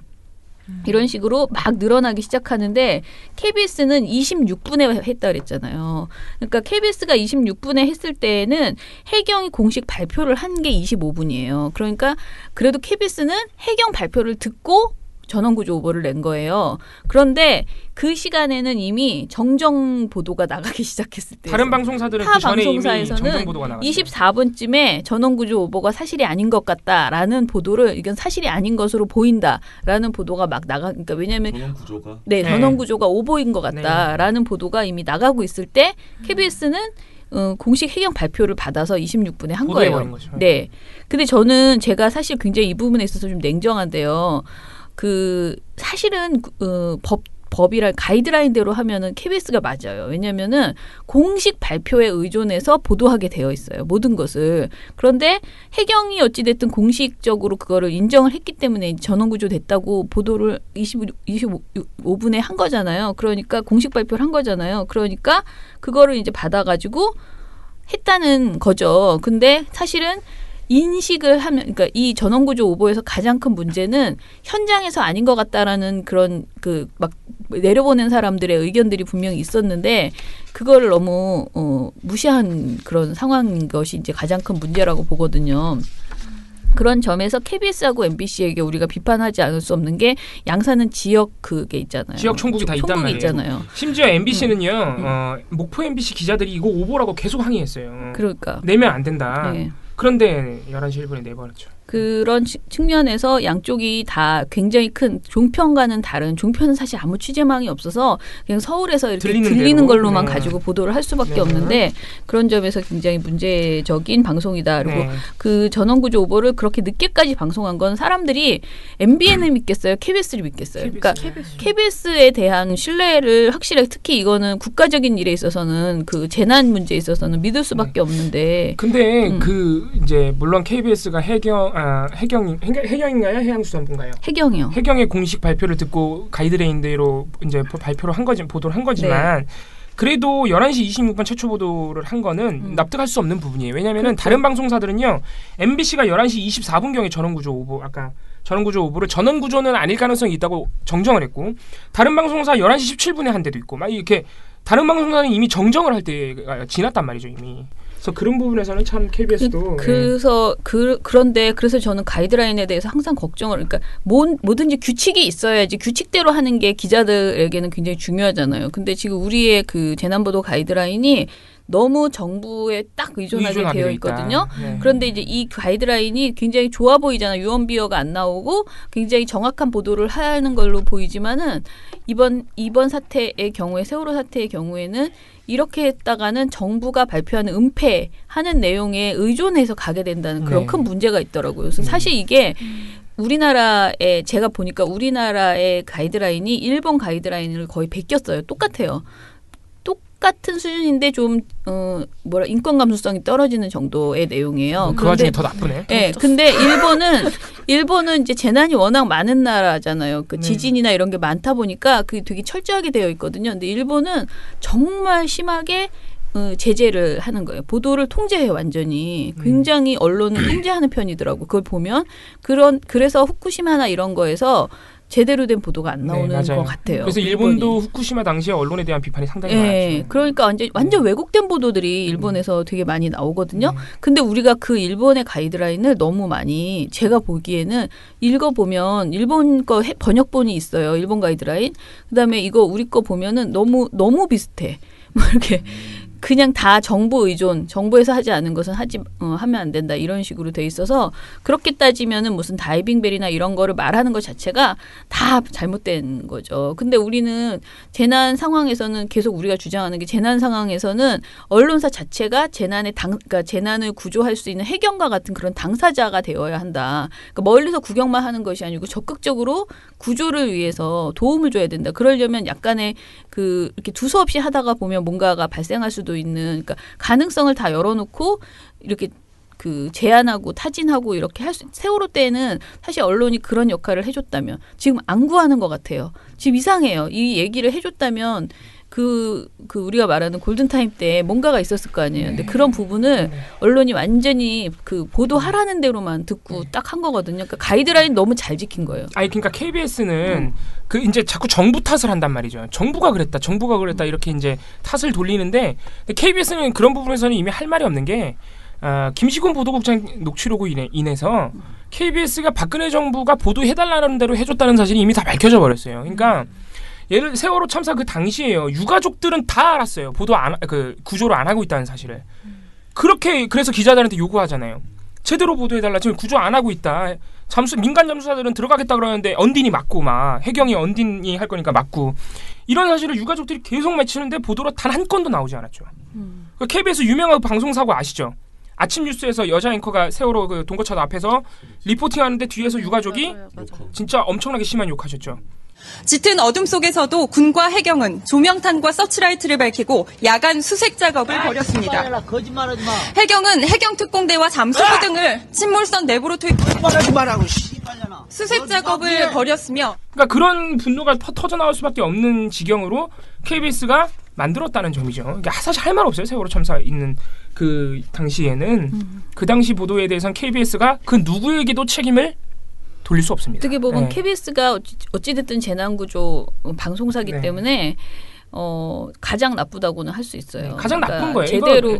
이런 식으로 막 늘어나기 시작하는데 KBS는 26분에 했다 그랬잖아요. 그러니까 KBS가 26분에 했을 때에는 해경이 공식 발표를 한 게 25분이에요. 그러니까 그래도 KBS는 해경 발표를 듣고 전원구조 오보를 낸 거예요. 그런데 그 시간에는 이미 정정 보도가 나가기 시작했을 때 다른 방송사들은 그 전에 이미 정정 보도가 나갔어요. 24분쯤에 전원구조 오보가 사실이 아닌 것 같다라는 보도를 이건 사실이 아닌 것으로 보인다라는 보도가 막 나가니까 왜냐하면 전원구조가 전원구조가 오보인 것 같다라는 보도가 이미 나가고 있을 때 KBS는 공식 해경 발표를 받아서 26분에 한 거예요. 거죠. 네. 근데 저는 제가 사실 굉장히 이 부분에 있어서 좀 냉정한데요. 사실은 법이랄 가이드라인대로 하면은 KBS가 맞아요. 왜냐면은 공식 발표에 의존해서 보도하게 되어 있어요. 모든 것을. 그런데 해경이 어찌됐든 공식적으로 그거를 인정을 했기 때문에 전원구조 됐다고 보도를 25분에 한 거잖아요. 그러니까 공식 발표를 한 거잖아요. 그러니까 그거를 이제 받아가지고 했다는 거죠. 근데 사실은 인식을 하면, 그러니까 이 전원구조 오보에서 가장 큰 문제는 현장에서 아닌 것 같다라는 그런 막 내려보낸 사람들의 의견들이 분명히 있었는데 그거를 너무 무시한 그런 상황인 것이 이제 가장 큰 문제라고 보거든요. 그런 점에서 KBS하고 MBC에게 우리가 비판하지 않을 수 없는 게 양산은 지역 그게 있잖아요. 지역 총국이 다 있단 말이에요. 있잖아요. 심지어 MBC는요. 목포 MBC 기자들이 이거 오보라고 계속 항의했어요. 그러니까. 내면 안 된다. 네. 그런데 11시 1분에 내버렸죠. 그런 측면에서 양쪽이 다 굉장히 큰 종편과는 다른 종편은 사실 아무 취재망이 없어서 그냥 서울에서 이렇게 들리는 걸로만 가지고 보도를 할 수밖에 없는데 그런 점에서 굉장히 문제적인 방송이다. 그리고 그 전원구조 오보를 그렇게 늦게까지 방송한 건 사람들이 MBN을 믿겠어요? KBS를 믿겠어요? 그러니까 KBS에 대한 신뢰를 확실하게 특히 이거는 국가적인 일에 있어서는 그 재난 문제에 있어서는 믿을 수밖에 없는데 근데 이제 물론 KBS가 해경인가요? 해양수산부인가요? 해경이요. 해경의 공식 발표를 듣고 가이드라인대로 이제 발표를 한 거지, 보도를 한 거지만 그래도 11시 26분 최초 보도를 한 거는 납득할 수 없는 부분이에요. 왜냐하면 다른 방송사들은요, MBC가 11시 24분경에 전원구조 오보, 아까 전원구조 오보를 전원구조는 아닐 가능성이 있다고 정정을 했고, 다른 방송사 11시 17분에 한 데도 있고, 막 이렇게 다른 방송사는 이미 정정을 할 때가 지났단 말이죠, 이미. 그래서 그런 부분에서는 참 KBS도 그런데 저는 가이드라인에 대해서 항상 걱정을 그러니까 뭐든지 규칙이 있어야지 규칙대로 하는 게 기자들에게는 굉장히 중요하잖아요. 근데 지금 우리의 그 재난보도 가이드라인이 너무 정부에 딱 의존하게 되어 있거든요. 그런데 이제 이 가이드라인이 굉장히 좋아 보이잖아요. 유언비어가 안 나오고 굉장히 정확한 보도를 하는 걸로 보이지만은 이번 사태의 경우에 세월호 사태의 경우에는 이렇게 했다가는 정부가 발표하는 은폐하는 내용에 의존해서 가게 된다는 그런 큰 문제가 있더라고요. 그래서 사실 이게 우리나라에 제가 보니까 우리나라의 가이드라인이 일본 가이드라인을 거의 베꼈어요. 똑같아요. 똑같은 수준인데 좀 인권 감수성이 떨어지는 정도의 내용이에요. 그 와중에 더 나쁘네. 네, 근데 일본은 이제 재난이 워낙 많은 나라잖아요. 그 지진이나 이런 게 많다 보니까 그게 되게 철저하게 되어 있거든요. 근데 일본은 정말 심하게 제재를 하는 거예요. 보도를 통제해요, 완전히. 굉장히 언론을 통제하는 편이더라고. 그걸 보면 그래서 후쿠시마나 이런 거에서 제대로 된 보도가 안 나오는 것 같아요. 그래서 일본도 후쿠시마 당시에 언론에 대한 비판이 상당히 많았죠. 그러니까 완전 왜곡된 보도들이 일본에서 되게 많이 나오거든요. 근데 우리가 그 일본의 가이드라인을 너무 많이 제가 보기에는 읽어보면 일본 거 번역본이 있어요. 일본 가이드라인. 그다음에 이거 우리 거 보면은 너무 비슷해. 뭐 이렇게 그냥 다 정보 의존, 정부에서 하지 않은 것은 하면 안 된다 이런 식으로 돼 있어서 그렇게 따지면은 무슨 다이빙벨이나 이런 거를 말하는 것 자체가 다 잘못된 거죠. 근데 우리는 재난 상황에서는 계속 우리가 주장하는 게 재난 상황에서는 언론사 자체가 그러니까 재난을 구조할 수 있는 해경과 같은 그런 당사자가 되어야 한다. 그러니까 멀리서 구경만 하는 것이 아니고 적극적으로 구조를 위해서 도움을 줘야 된다. 그러려면 약간의 이렇게 두서없이 하다가 보면 뭔가가 발생할 수도 있는, 그러니까 가능성을 다 열어놓고 이렇게 그 제안하고 타진하고 이렇게 세월호 때는 사실 언론이 그런 역할을 해줬다면 지금 안 구하는 것 같아요. 지금 이상해요. 이 얘기를 해줬다면 그 우리가 말하는 골든타임 때 뭔가가 있었을 거 아니에요. 근데 그런 부분을 언론이 완전히 그 보도하라는 대로만 듣고 딱 한 거거든요. 그러니까 가이드라인 너무 잘 지킨 거예요. 아니 그러니까 KBS는 그 이제 자꾸 정부 탓을 한단 말이죠. 정부가 그랬다 이렇게 이제 탓을 돌리는데 KBS는 그런 부분에서는 이미 할 말이 없는 게 김시곤 보도국장 녹취록으로 인해서 KBS가 박근혜 정부가 보도해달라는 대로 해줬다는 사실이 이미 다 밝혀져 버렸어요. 그러니까 예를 세월호 참사 그 당시에요. 유가족들은 다 알았어요. 구조를 안 하고 있다는 사실을. 그래서 기자들한테 요구하잖아요. 제대로 보도해달라. 지금 구조 안 하고 있다. 민간 잠수사들은 들어가겠다 그러는데 언딘이 맞고 막 해경이 언딘이 할 거니까 맞고 이런 사실을 유가족들이 계속 맺히는데 보도로 단 한 건도 나오지 않았죠. KBS 유명한 방송사고 아시죠? 아침 뉴스에서 여자 앵커가 세월호 그 동거차도 앞에서 리포팅하는데 뒤에서 유가족이 진짜 엄청나게 심한 욕하셨죠. 짙은 어둠 속에서도 군과 해경은 조명탄과 서치라이트를 밝히고 야간 수색 작업을 벌였습니다. 거짓말하지 마. 해경은 해경특공대와 잠수부 등을 침몰선 내부로 거짓말하지 말라고. 수색 작업을 벌였으며 그러니까 그런 분노가 터져 나올 수밖에 없는 지경으로 KBS가 만들었다는 점이죠. 그러니까 사실 할 말 없어요. 세월호 참사 있는 그 당시에는 그 당시 보도에 대해서는 KBS가 그 누구에게도 책임을 돌릴 수 없습니다. 어떻게 보면 KBS가 어찌됐든 재난구조 방송사기 때문에 가장 나쁘다고는 할 수 있어요. 가장 나쁜 거예요. 제대로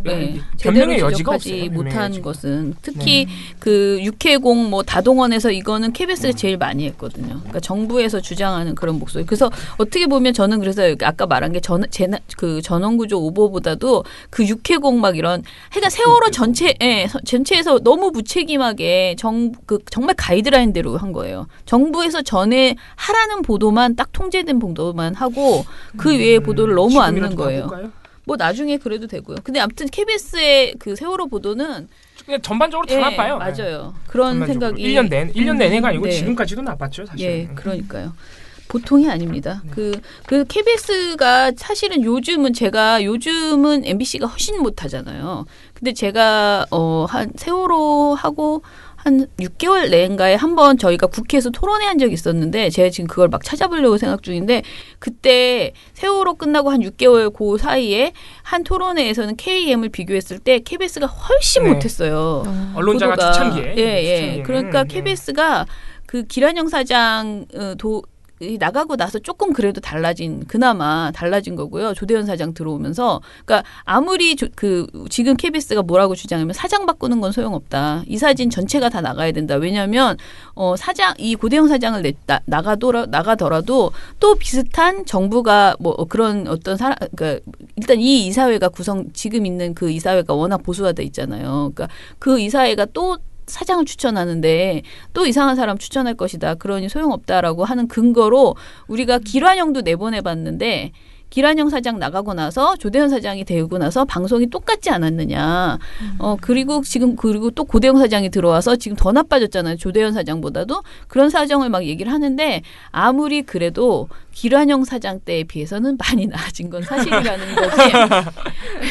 변명의 여지가 지적하지 없어요. 못한 것은 특히 그 육해공 뭐 다동원에서 이거는 KBS가 제일 많이 했거든요. 그러니까 정부에서 주장하는 그런 목소리. 그래서 어떻게 보면 저는 그래서 아까 말한 게 그 전원구조 오보보다도 그 육해공 막 이런 하여간 세월호 전체에서 너무 무책임하게 정말 가이드라인대로 한 거예요. 정부에서 전에 하라는 보도만 딱 통제된 보도만 하고 그 외에 보도를 너무 안 넣는 거예요. 뭐 나중에 그래도 되고요. 근데 아무튼 KBS의 그 세월호 보도는 그냥 전반적으로 다 나빠요. 맞아요. 그런 생각이 1년 내내가 아니고 지금까지도 나빴죠, 사실. 예, 그러니까요. 보통이 아닙니다. 그 KBS가 사실은 요즘은 MBC가 훨씬 못하잖아요. 근데 제가 한 세월호 하고 한 6개월 내인가에 한번 저희가 국회에서 토론회 한 적이 있었는데 제가 지금 그걸 막 찾아보려고 생각 중인데 그때 세월호 끝나고 한 6개월 그 사이에 한 토론회에서는 KM을 비교했을 때 KBS가 훨씬 못했어요. 언론자가 초창기에. 예. 그러니까 KBS가 그 기란영 사장 나가고 나서 조금 그래도 그나마 달라진 거고요. 조대현 사장 들어오면서. 그러니까 아무리 지금 KBS가 뭐라고 주장하면 사장 바꾸는 건 소용없다. 이 사진 전체가 다 나가야 된다. 왜냐하면 이 고대영 사장을 나가더라도 또 비슷한 정부가 뭐 그런 어떤 그러니까 일단 이 이사회가 지금 있는 그 이사회가 워낙 보수화돼 있잖아요. 그러니까 그 이사회가 또 사장을 추천하는데 또 이상한 사람 추천할 것이다. 그러니 소용없다라고 하는 근거로 우리가 기란영도 내보내봤는데 기란영 사장 나가고 나서 조대현 사장이 되고 나서 방송이 똑같지 않았느냐. 그리고 또 고대영 사장이 들어와서 지금 더 나빠졌잖아요. 조대현 사장보다도 그런 사정을 막 얘기를 하는데 아무리 그래도 기란영 사장 때에 비해서는 많이 나아진 건 사실이라는 거지.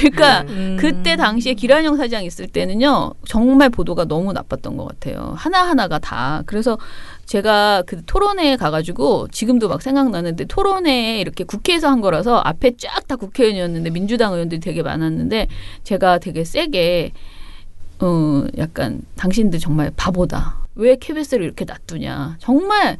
그러니까 그때 당시에 기란영 사장 있을 때는요. 정말 보도가 너무 나빴던 것 같아요. 하나하나가 다. 그래서 제가 그 토론회에 가가지고 지금도 막 생각나는데 토론회에 이렇게 국회에서 한 거라서 앞에 쫙 다 국회의원이었는데 민주당 의원들이 되게 많았는데 제가 되게 세게 약간 당신들 정말 바보다. 왜 KBS를 이렇게 놔두냐. 정말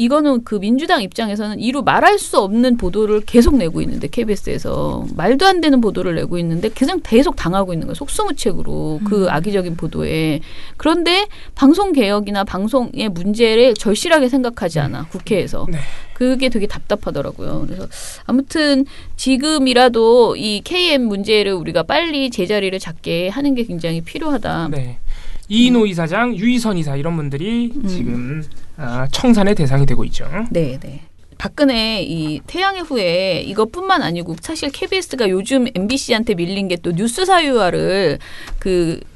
이거는 그 민주당 입장에서는 이루 말할 수 없는 보도를 계속 내고 있는데 KBS에서 말도 안 되는 보도를 내고 있는데 그냥 계속 당하고 있는 거예요. 속수무책으로 그 악의적인 보도에. 그런데 방송개혁이나 방송의 문제를 절실하게 생각하지 않아. 국회에서. 네. 그게 되게 답답하더라고요. 그래서 아무튼 지금이라도 이 KM 문제를 우리가 빨리 제자리를 잡게 하는 게 굉장히 필요하다. 네. 이인호 이사장, 유희선 이사 이런 분들이 지금 청산의 대상이 되고 있죠. 네. 박근혜 이 태양의 후예 이것뿐만 아니고 사실 KBS가 요즘 MBC한테 밀린 게 또 뉴스 사유화를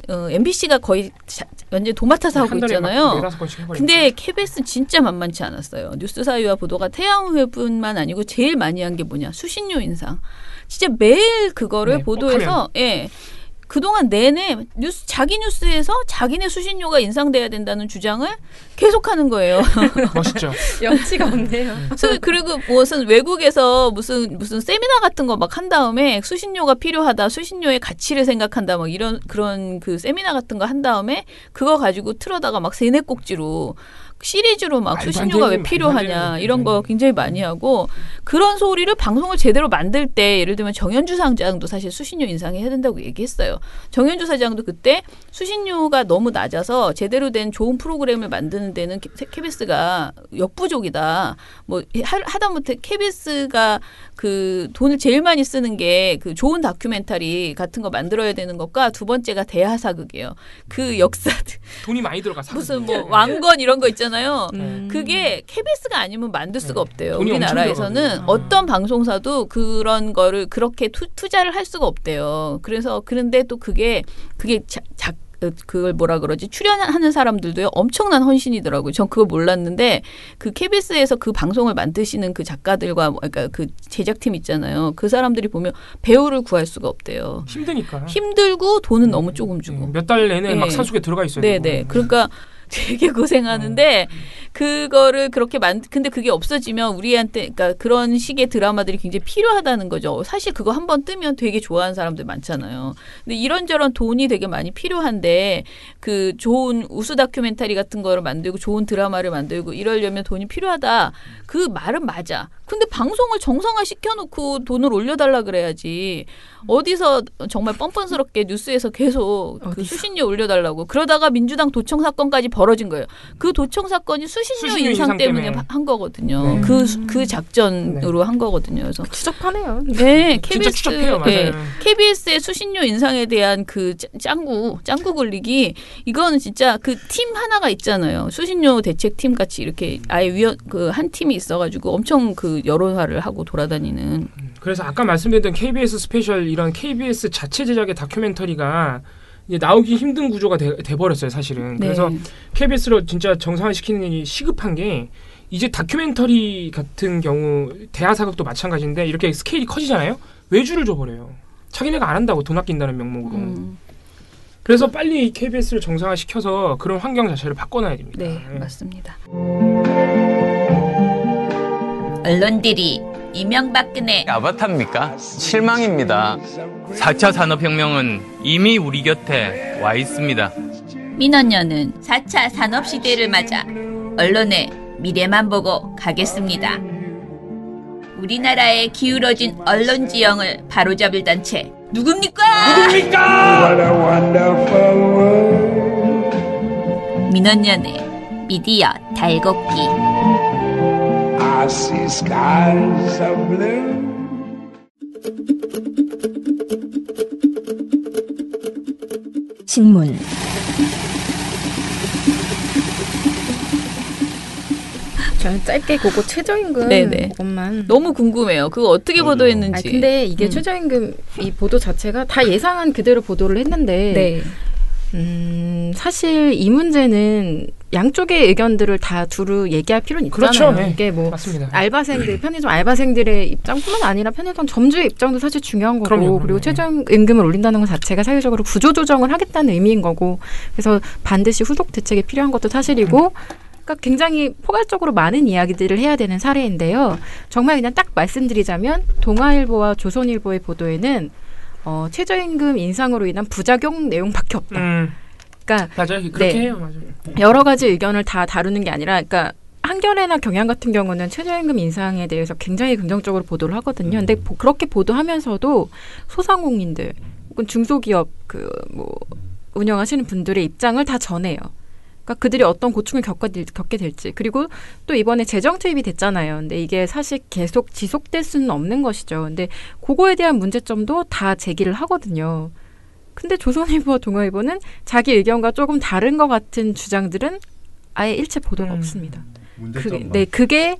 MBC가 거의 완전 도맡아서 하고 있잖아요. 근데 KBS 진짜 만만치 않았어요. 뉴스 사유화 보도가 태양의 후예뿐만 아니고 제일 많이 한 게 뭐냐. 수신료 인상. 진짜 매일 그거를 보도해서 그동안 내내 자기 뉴스에서 자기네 수신료가 인상돼야 된다는 주장을 계속하는 거예요. 멋있죠. 염치가 없네요. 그리고 무슨 외국에서 무슨 세미나 같은 거 막 한 다음에 수신료가 필요하다, 수신료의 가치를 생각한다, 막 이런 그런 그 세미나 같은 거 한 다음에 그거 가지고 틀어다가 막 세네 꼭지로 시리즈로 막 수신료가 왜 필요하냐 이런 거 굉장히 많이 하고 그런 소리를 방송을 제대로 만들 때 예를 들면 정현주 사장도 사실 수신료 인상해야 된다고 얘기했어요. 정현주 사장도 그때 수신료가 너무 낮아서 제대로 된 좋은 프로그램을 만드는 데는 KBS가 역부족이다. 뭐 하다못해 KBS가 그 돈을 제일 많이 쓰는 게 그 좋은 다큐멘터리 같은 거 만들어야 되는 것과 두 번째가 대하사극이에요. 그 역사들 돈이 많이 들어가 무슨 뭐 왕건 이런 거 있잖아요. 그게 KBS가 아니면 만들 수가 없대요. 우리나라에서는 어떤 방송사도 그런 거를 그렇게 투자를 할 수가 없대요. 그런데 또 그게 그걸 뭐라 그러지? 출연하는 사람들도요 엄청난 헌신이더라고요. 전 그거 몰랐는데 그 KBS에서 그 방송을 만드시는 그 작가들과 그러니까 그 제작팀 있잖아요. 그 사람들이 보면 배우를 구할 수가 없대요. 힘드니까. 힘들고 돈은 너무 조금 주고. 몇 달 내내 막 산속에 들어가 있어야 되고. 네네. 그러니까 되게 고생하는데 그거를 그렇게 근데 그게 없어지면 우리한테 그러니까 그런 식의 드라마들이 굉장히 필요하다는 거죠. 사실 그거 한번 뜨면 되게 좋아하는 사람들 많잖아요. 근데 이런저런 돈이 되게 많이 필요한데 그 좋은 우수 다큐멘터리 같은 거를 만들고 좋은 드라마를 만들고 이러려면 돈이 필요하다. 그 말은 맞아. 근데 방송을 정상화 시켜놓고 돈을 올려달라 그래야지. 어디서 정말 뻔뻔스럽게 뉴스에서 계속 그 수신료 올려달라고 그러다가 민주당 도청 사건까지 벌어진 거예요. 그 도청 사건이 수신료 인상 때문에 한 거거든요. 그 작전으로 한 거거든요. 그래서 추적하네요. 네, 진짜 추적해요. 맞아요. KBS의 수신료 인상에 대한 그 짱구 굴리기 이거는 진짜 그 팀 하나가 있잖아요. 수신료 대책팀 같이 이렇게 아예 한 팀이 있어가지고 엄청 그 여론화를 하고 돌아다니는. 그래서 아까 말씀드렸던 KBS 스페셜 이런 KBS 자체 제작의 다큐멘터리가 이제 나오기 힘든 구조가 돼버렸어요, 사실은. 네. 그래서 KBS로 진짜 정상화시키는 일이 시급한 게 이제 다큐멘터리 같은 경우 대하사극도 마찬가지인데 이렇게 스케일이 커지잖아요. 외주를 줘버려요. 자기네가 안 한다고 돈 아낀다는 명목으로. 그래서 빨리 KBS를 정상화시켜서 그런 환경 자체를 바꿔놔야 됩니다. 네, 맞습니다. 언론들이 이명박근혜 아바타입니까? 실망입니다. 4차 산업혁명은 이미 우리 곁에 와 있습니다. 민원연은 4차 산업시대를 맞아 언론의 미래만 보고 가겠습니다. 우리나라의 기울어진 언론 지형을 바로잡을 단체 누굽니까? 민원연의 미디어 달곡기. I see skies of blue. 신문 저는 짧게 그거 최저임금 그것만 너무 궁금해요. 그거 어떻게 보도했는지. 근데 이게 최저임금 이 보도 자체가 다 예상한 그대로 보도를 했는데 사실 이 문제는 양쪽의 의견들을 다 두루 얘기할 필요는 있잖아요. 그렇죠. 네. 이게 뭐 맞습니다. 알바생들, 편의점 알바생들의 입장뿐만 아니라 편의점 점주의 입장도 사실 중요한 거고 그럼요. 그리고 최저임금을 올린다는 것 자체가 사회적으로 구조조정을 하겠다는 의미인 거고 그래서 반드시 후속 대책이 필요한 것도 사실이고 그러니까 굉장히 포괄적으로 많은 이야기들을 해야 되는 사례인데요. 정말 그냥 딱 말씀드리자면 동아일보와 조선일보의 보도에는 최저임금 인상으로 인한 부작용 내용밖에 없다. 그러니까 맞아요. 그렇게 해요. 맞아요. 여러 가지 의견을 다 다루는 게 아니라, 그러니까 한겨레나 경향 같은 경우는 최저임금 인상에 대해서 굉장히 긍정적으로 보도를 하거든요. 근데 그렇게 보도하면서도 소상공인들 혹은 중소기업 운영하시는 분들의 입장을 다 전해요. 그러니까 그들이 어떤 고충을 겪게 될지. 그리고 또 이번에 재정 투입이 됐잖아요. 근데 이게 사실 계속 지속될 수는 없는 것이죠. 근데 그거에 대한 문제점도 다 제기를 하거든요. 근데 조선일보와 동아일보는 자기 의견과 조금 다른 것 같은 주장들은 아예 일체 보도가 없습니다. 그게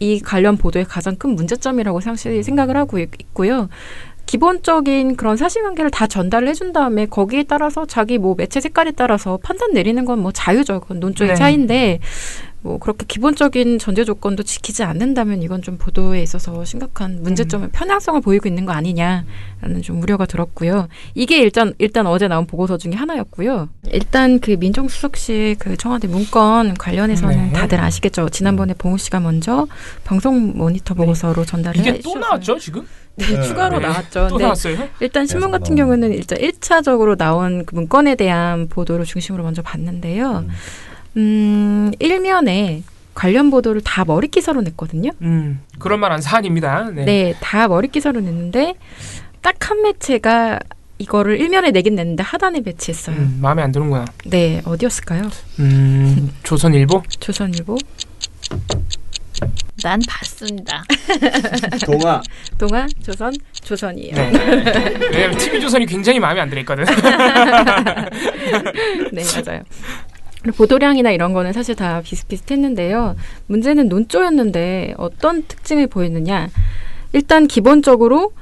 이 관련 보도의 가장 큰 문제점이라고 생각을 하고 있고요. 기본적인 그런 사실관계를 다 전달을 해준 다음에 거기에 따라서 자기 매체 색깔에 따라서 판단 내리는 건 자유죠. 그건 논조의 차이인데 뭐 그렇게 기본적인 전제 조건도 지키지 않는다면 이건 좀 보도에 있어서 심각한 문제점을 편향성을 보이고 있는 거 아니냐라는 좀 우려가 들었고요. 이게 일단 어제 나온 보고서 중에 하나였고요. 일단 그 민정수석실 그 청와대 문건 관련해서는 다들 아시겠죠. 지난번에 봉우 씨가 먼저 방송 모니터 보고서로 전달을 이게 해주셔서 또 나왔죠 지금? 네, 추가로 나왔죠. 또 나왔어요? 일단 신문 같은 경우는 일단 1차적으로 나온 그 문건에 대한 보도를 중심으로 먼저 봤는데요. 일면에 관련 보도를 다 머릿기사로 냈거든요. 그럴 만한 사안입니다. 네, 다 머릿기사로 냈는데 딱 한 매체가 이거를 일면에 내긴 냈는데 하단에 배치했어요. 마음에 안 드는구나. 네, 어디였을까요? 조선일보? 조선일보? 난 봤습니다. 동아, 조선, 조선이에요. 네. 왜냐면 TV조선이 굉장히 마음에 안 들었거든. 네, 맞아요. 보도량이나 이런 거는 사실 다 비슷비슷했는데요. 문제는 논조였는데 어떤 특징을 보였느냐. 일단 기본적으로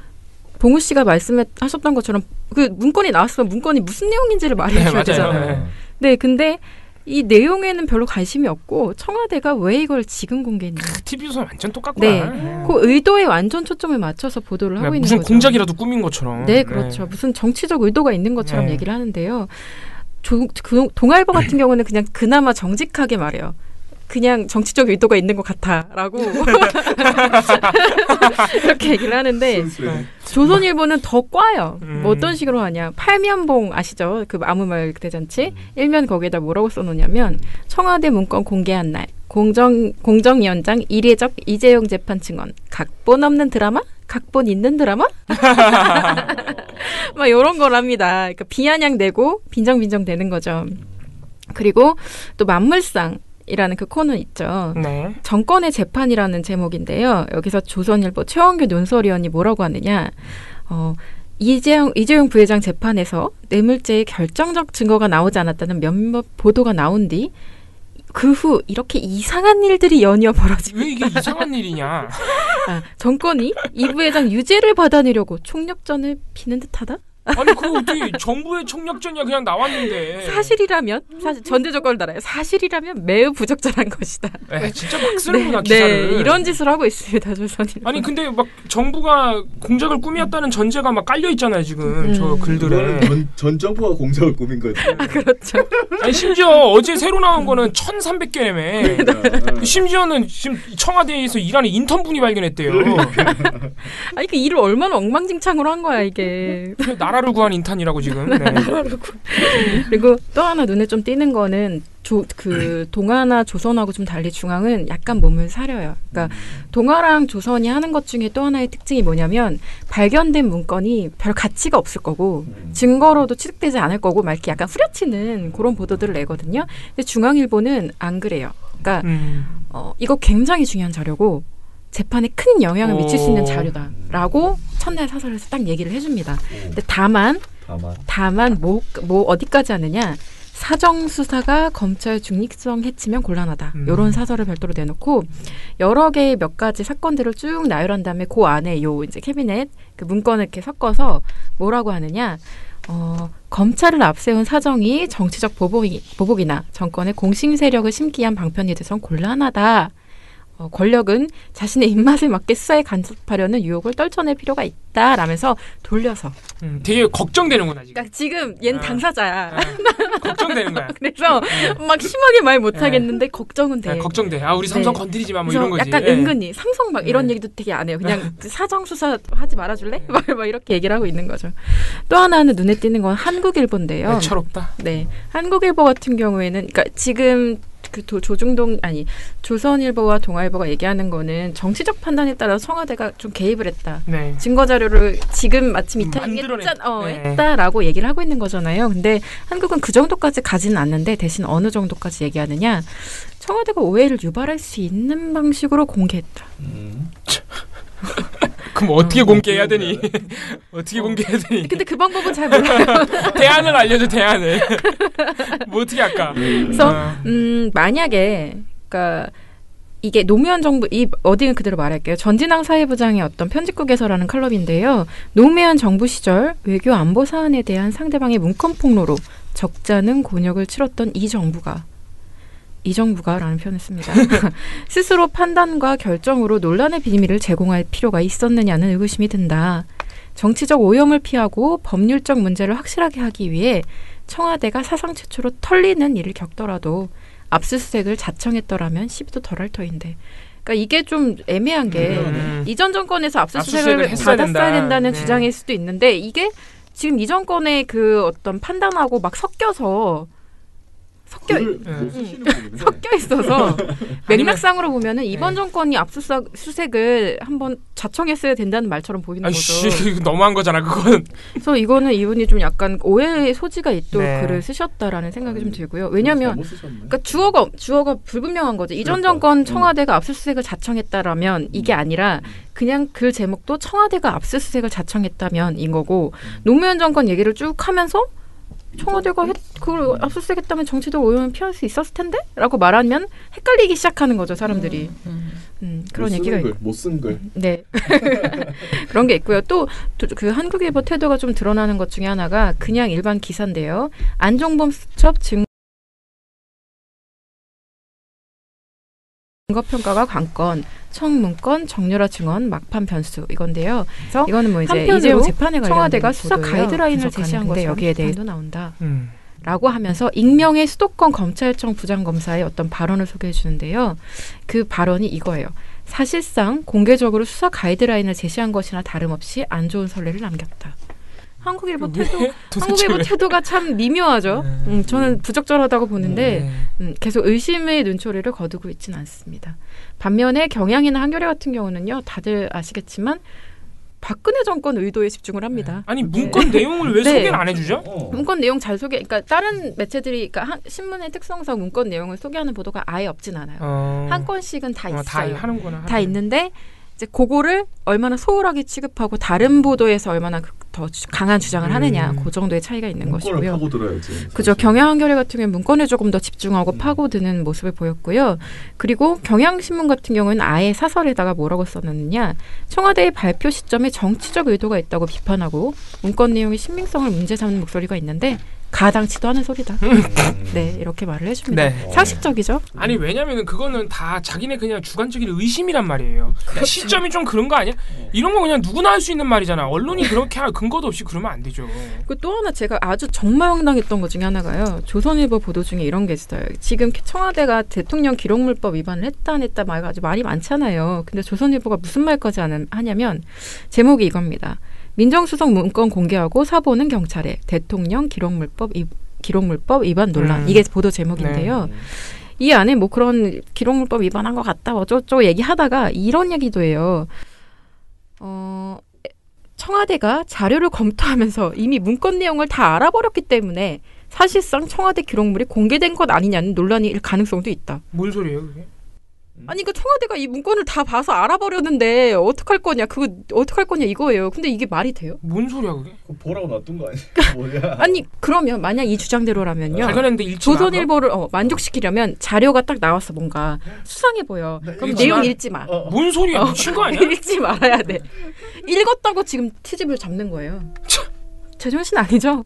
봉우 씨가 말씀하셨던 것처럼 그 문건이 나왔으면 문건이 무슨 내용인지를 말해줘야 되잖아요. 네, 근데 이 내용에는 별로 관심이 없고 청와대가 왜 이걸 지금 공개했냐. TV조선 완전 똑같구나. 네, 그 의도에 완전 초점을 맞춰서 보도를 하고 있는 무슨 거죠. 공작이라도 꾸민 것처럼. 네, 그렇죠. 무슨 정치적 의도가 있는 것처럼 얘기를 하는데요. 동아일보 같은 경우는 그냥 그나마 정직하게 말해요. 그냥 정치적 의도가 있는 것 같아라고 이렇게 얘기를 하는데 조선일보는 더 꽈요. 뭐 어떤 식으로 하냐. 팔면봉 아시죠? 그 아무 말 대잔치. 일면 거기에다 뭐라고 써놓냐면 청와대 문건 공개한 날 공정위원장 이례적 이재용 재판 증언 각본 없는 드라마? 각본 있는 드라마? 막 이런 거랍니다. 그러니까 비아냥대고 빈정빈정 되는 거죠. 그리고 또 만물상이라는 그 코너 있죠. 네. 정권의 재판이라는 제목인데요. 여기서 조선일보 최원규 논설위원이 뭐라고 하느냐. 이재용 부회장 재판에서 뇌물죄의 결정적 증거가 나오지 않았다는 몇몇 보도가 나온 뒤 그 후 이렇게 이상한 일들이 연이어 벌어지고 왜 이게 이상한 일이냐. 정권이 이 부회장 유죄를 받아내려고 총력전을 피는 듯하다? 아니 그거 어떻게 정부의 총력전이야. 그냥 나왔는데. 사실이라면 전제 조건을 달아요. 사실이라면 매우 부적절한 것이다. 진짜 막 쓰는구나 기사를. 네, 이런 짓을 하고 있습니다. 조선일보. 아니 근데 막 정부가 공작을 꾸몄다는 전제가 막 깔려 있잖아요 지금 저 글들에. 전 정부가 공작을 꾸민 거지. 그렇죠. 아니 심지어 어제 새로 나온 거는 1,300개라며. 심지어는 지금 청와대에서 일하는 인턴분이 발견했대요. 아니 그 일을 얼마나 엉망진창으로 한 거야 이게. 나라를 구한 인턴이라고 지금. 네. 그리고 또 하나 눈에 좀 띄는 거는 그 동아나 조선하고 좀 달리 중앙은 약간 몸을 사려요. 그러니까 동아랑 조선이 하는 것 중에 또 하나의 특징이 뭐냐면 발견된 문건이 별 가치가 없을 거고 증거로도 취득되지 않을 거고 막 이렇게 약간 후려치는 그런 보도들을 내거든요. 근데 중앙일보는 안 그래요. 그러니까 이거 굉장히 중요한 자료고 재판에 큰 영향을 미칠 수 있는 자료다라고 첫날 사설에서 딱 얘기를 해줍니다. 근데 다만 뭐 어디까지 하느냐. 사정수사가 검찰 중립성 해치면 곤란하다. 이런 사설을 별도로 내놓고 여러 개의 몇 가지 사건들을 쭉 나열한 다음에 그 안에 요 이제 캐비넷 그 문건을 이렇게 섞어서 뭐라고 하느냐. 검찰을 앞세운 사정이 정치적 보복이나 정권의 공심 세력을 심기 위한 방편이 돼선 곤란하다. 권력은 자신의 입맛에 맞게 수사에 간섭하려는 유혹을 떨쳐낼 필요가 있다라면서 돌려서. 되게 걱정되는구나 지금. 그러니까 지금 얘는 당사자야. 걱정되는 거야. 그래서 막 심하게 말 못하겠는데 걱정은 돼. 걱정돼. 우리 삼성 건드리지 마 뭐 이런 거지. 약간 은근히 삼성 막 이런 얘기도 되게 안 해요. 그냥 사정 수사 하지 말아줄래? 막 이렇게 얘기를 하고 있는 거죠. 또 하나는 눈에 띄는 건 한국일보인데요. 철없다. 네, 한국일보 같은 경우에는 그러니까 지금 조선일보와 동아일보가 얘기하는 거는 정치적 판단에 따라 청와대가 좀 개입을 했다. 네. 증거 자료를 지금 마침 이 타이밍에 했다라고 얘기를 하고 있는 거잖아요. 근데 한국은 그 정도까지 가지는 않는데 대신 어느 정도까지 얘기하느냐. 청와대가 오해를 유발할 수 있는 방식으로 공개했다. 그럼 어떻게 공개해야 되니? 어떻게 공개해야 되니? 근데 그 방법은 잘 몰라요. 대안을 알려줘, 대안을. 뭐 어떻게 할까? 그래서 만약에 그러니까 이게 노무현 정부 어디는 그대로 말할게요. 전진왕 사회부장의 어떤 편집국에서라는 칼럼인데요. 노무현 정부 시절 외교 안보 사안에 대한 상대방의 문건 폭로로 적잖은 곤욕을 치렀던 이 정부가 이 정부가라는 표현을 씁니다. 스스로 판단과 결정으로 논란의 비밀을 제공할 필요가 있었느냐는 의구심이 든다. 정치적 오염을 피하고 법률적 문제를 확실하게 하기 위해 청와대가 사상 최초로 털리는 일을 겪더라도 압수수색을 자청했더라면 시비도 덜할 터인데. 그러니까 이게 좀 애매한 게 이전 정권에서 압수수색을 받았어야 된다는 주장일 수도 있는데 이게 지금 이 정권의 그 어떤 판단하고 막 섞여 있어서 맥락상으로 보면은 이번 정권이 압수수색을 한번 자청했어야 된다는 말처럼 보이는 거죠. 너무한 거잖아 그건. 그래서 이거는 이분이 좀 약간 오해의 소지가 있도록 글을 쓰셨다라는 생각이 좀 들고요. 왜냐하면 그러니까 주어가 불분명한 거죠. 이전 정권 청와대가 압수수색을 자청했다라면 이게 아니라 그냥 그 제목도 청와대가 압수수색을 자청했다면인 거고 노무현 정권 얘기를 쭉 하면서 청와대가 그걸 압수수색했다면 정치적 오염을 피할 수 있었을 텐데? 라고 말하면 헷갈리기 시작하는 거죠, 사람들이. 그런 얘기가 있고. 못 쓴 글. 네. 그런 게 있고요. 또 그 한국일보 태도가 좀 드러나는 것 중에 하나가 그냥 일반 기사인데요. 안종범 수첩 증거평가가 관건, 청문건, 정유라 증언, 막판 변수 이건데요. 그래서 이거는 뭐 이제 이재용 재판에 관련된 청와대가 수사 가이드라인을 제시한 건데 여기에 대해도 나온다. 라고 하면서 익명의 수도권 검찰청 부장검사의 어떤 발언을 소개해 주는데요. 그 발언이 이거예요. 사실상 공개적으로 수사 가이드라인을 제시한 것이나 다름없이 안 좋은 선례를 남겼다. 한국일보 태도가 참 미묘하죠. 저는 부적절하다고 보는데 계속 의심의 눈초리를 거두고 있지는 않습니다. 반면에 경향이나 한겨레 같은 경우는요. 다들 아시겠지만 박근혜 정권 의도에 집중을 합니다. 아니 문건 내용을 왜 소개를 안 해주죠? 문건 내용 잘 그러니까 다른 매체들이 그러니까 신문의 특성상 문건 내용을 소개하는 보도가 아예 없진 않아요. 한 건씩은 다 있어요. 다 하는구나. 다 있는데 이제 그거를 얼마나 소홀하게 취급하고 다른 보도에서 얼마나 더 강한 주장을 하느냐 그 정도의 차이가 있는 것이고요. 파고들어야지. 그죠. 경향 한겨레 같은 경우는 문건에 조금 더 집중하고 파고드는 모습을 보였고요. 그리고 경향신문 같은 경우는 아예 사설에다가 뭐라고 써놨느냐. 청와대의 발표 시점에 정치적 의도가 있다고 비판하고 문건 내용의 신빙성을 문제 삼는 목소리가 있는데 가당치도 않은 소리다. 네, 이렇게 말을 해줍니다. 네. 상식적이죠? 아니 왜냐면은 그거는 다 자기네 그냥 주관적인 의심이란 말이에요. 시점이 좀 그런 거 아니야? 이런 거 그냥 누구나 할 수 있는 말이잖아. 언론이 그렇게 할 근거도 없이 그러면 안 되죠. 그 또 하나 제가 아주 정말 황당했던 것 중에 하나가요. 조선일보 보도 중에 이런 게 있어요. 지금 청와대가 대통령 기록물법 위반을 했다 안 했다 말가지고 말이 많잖아요. 근데 조선일보가 무슨 말까지 하냐면 제목이 이겁니다. 민정수석 문건 공개하고 사보는 경찰에 대통령 기록물법 위반 논란. 이게 보도 제목인데요. 네. 이 안에 뭐 그런 기록물법 위반한 것 같다 어쩌고저쩌고 얘기하다가 이런 얘기도 해요. 청와대가 자료를 검토하면서 이미 문건 내용을 다 알아버렸기 때문에 사실상 청와대 기록물이 공개된 것 아니냐는 논란이 일 가능성도 있다. 뭔 소리예요 그게? 아니 그 청와대가 이 문건을 다 봐서 알아버렸는데 어떡할 거냐 그거 어떡할 거냐 이거예요. 근데 이게 말이 돼요? 뭔 소리야 그게? 보라고 놔둔 거 아니야? 뭐야? 아니 그러면 만약 이 주장대로라면요. 발견했는데 조선일보를 만족시키려면 자료가 딱 나왔어 뭔가 수상해 보여. 그럼 내용 읽지 마. 뭔 소리야? 미친 거 아니야? 읽지 말아야 돼. 읽었다고 지금 트집을 잡는 거예요. 제정신 아니죠?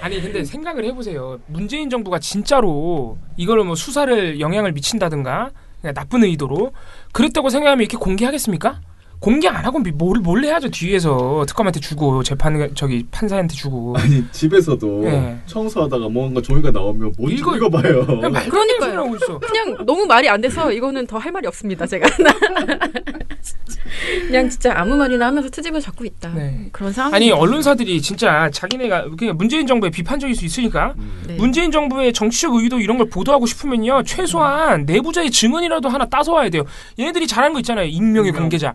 아니 근데 생각을 해보세요. 문재인 정부가 진짜로 이거를 뭐 수사를 영향을 미친다든가 그냥 나쁜 의도로 그랬다고 생각하면 이렇게 공개하겠습니까? 공개 안 하고 뭘 해야죠. 뒤에서 특검한테 주고 판사한테 주고. 아니 집에서도 청소하다가 뭔가 종이가 나오면 못 읽어봐요. 그러니까요. 그냥 너무 말이 안 돼서 이거는 더 할 말이 없습니다. 제가 그냥 진짜 아무 말이나 하면서 트집을 잡고 있다. 그런 상황. 아니 언론사들이 진짜 자기네가 그냥 문재인 정부에 비판적일 수 있으니까 문재인 정부의 정치적 의도 이런 걸 보도하고 싶으면요 최소한 내부자의 증언이라도 하나 따서 와야 돼요. 얘네들이 잘하는 거 있잖아요. 익명의 관계자.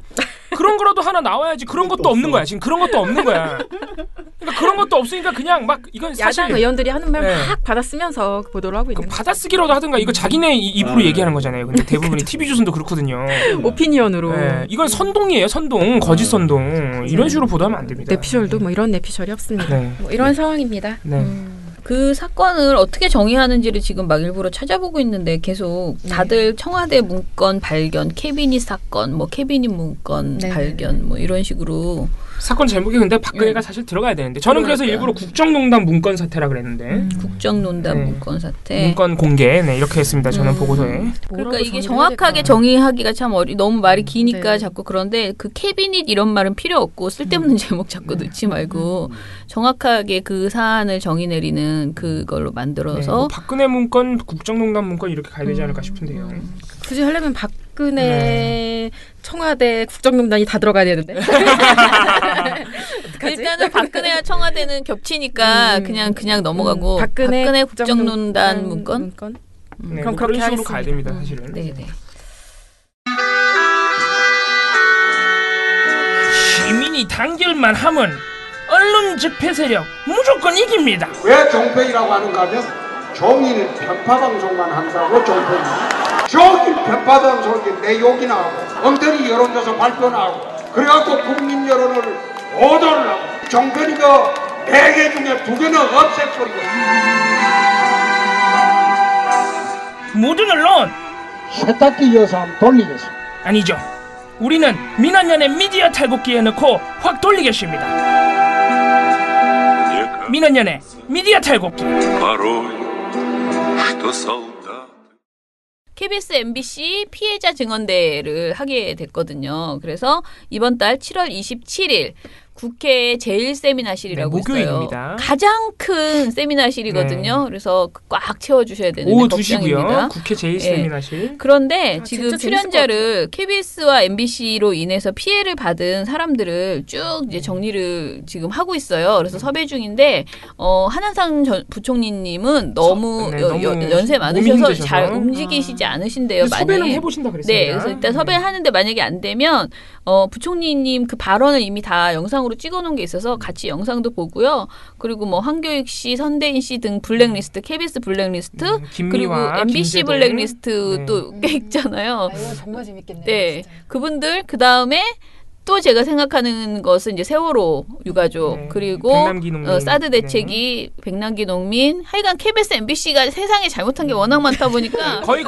그런 거라도 하나 나와야지. 그런 것도 없는 거야. 지금 그런 것도 없는 거야. 그러니까 그런 것도 없으니까 그냥 막 이건 사실 야당 의원들이 하는 말 막 받아쓰면서 보도를 하고 있는 받아쓰기라도 하든가 이거 자기네 입으로 얘기하는 거잖아요. 근데 대부분이 TV조선도 그렇거든요. 오피니언으로. 이건 선동이에요. 선동. 거짓 선동. 이런 식으로 보도하면 안 됩니다. 내피셜도 뭐 이런 내피셜이 없습니다. 뭐 이런 상황입니다. 그 사건을 어떻게 정의하는지를 지금 막 일부러 찾아보고 있는데 계속 다들 청와대 문건 발견, 캐비닛 사건, 뭐 캐비닛 문건 발견 뭐 이런 식으로 사건 제목이 근데 박근혜가 사실 들어가야 되는데 저는 그래서 일부러 국정농단 문건 사태라 그랬는데 국정농단 문건 사태 문건 공개 이렇게 했습니다. 저는 보고서에. 그러니까 이게 정확하게 정의하기가 참 너무 말이 기니까 자꾸 그런데 그 캐비닛 이런 말은 필요 없고 쓸데없는 제목 자꾸 넣지 말고 정확하게 그 사안을 정의 내리는 그걸로 만들어서 뭐 박근혜 문건, 국정농단 문건 이렇게 가야 되지 않을까 싶은데요. 굳이 하려면 박근혜 청와대 국정농단이 다 들어가야 되는데. 일단은 박근혜와 청와대는 겹치니까 그냥 넘어가고 박근혜 국정농단 문건. 네, 그럼 그런 식으로 가야 됩니다, 사실은. 네네. 시민이 단결만 하면 언론 집회 세력 무조건 이깁니다. 왜 종편이라고 하는가 하면 종일 편파 방송만 한다고 종편입니다. 종일 편파 방송이 내 욕이 나오고 엉터리 여론조사 발표 나오고 그래갖고 국민 여론을 오도를 하고 종편이 그 4개 중에 2개는 없애버리고 모든 언론 세탁기 이어서 한번 돌리겠습니다. 아니죠. 우리는 민원연의 미디어 탈곡기에 넣고 확 돌리겠습니다. 민원연의 미디어 탈곡기. KBS, MBC 피해자 증언대회를 하게 됐거든요. 그래서 이번 달 7월 27일 국회 제1세미나실이라고 목요일입니다. 있어요. 가장 큰 세미나실이거든요. 그래서 꽉 채워주셔야 되는데 오후 걱정입니다. 2시고요. 국회 제1세미나실. 그런데 지금 출연자를 KBS와 MBC로 인해서 피해를 받은 사람들을 쭉 이제 정리를 지금 하고 있어요. 그래서 섭외 중인데 한한상 부총리님은 너무 연세 많으셔서 잘 움직이시지 않으신데요. 섭외는 해보신다 그랬어요. 네, 그래서 일단 섭외하는데 만약에 안 되면 부총리님 그 발언을 이미 다 영상으로 찍어놓은 게 있어서 같이 영상도 보고요. 그리고 뭐 황교익 씨, 선대인 씨 등 블랙리스트, KBS 블랙리스트, 그리고 MBC 김재동. 블랙리스트 또 꽤 있잖아요. 이거 정말 재밌겠네요. 네, 그분들 그 다음에 또 제가 생각하는 것은 이제 세월호 유가족 그리고 백남기 농민. 사드 대책이 백남기 농민 하여간 KBS, MBC가 세상에 잘못한 게 워낙 많다 보니까 거의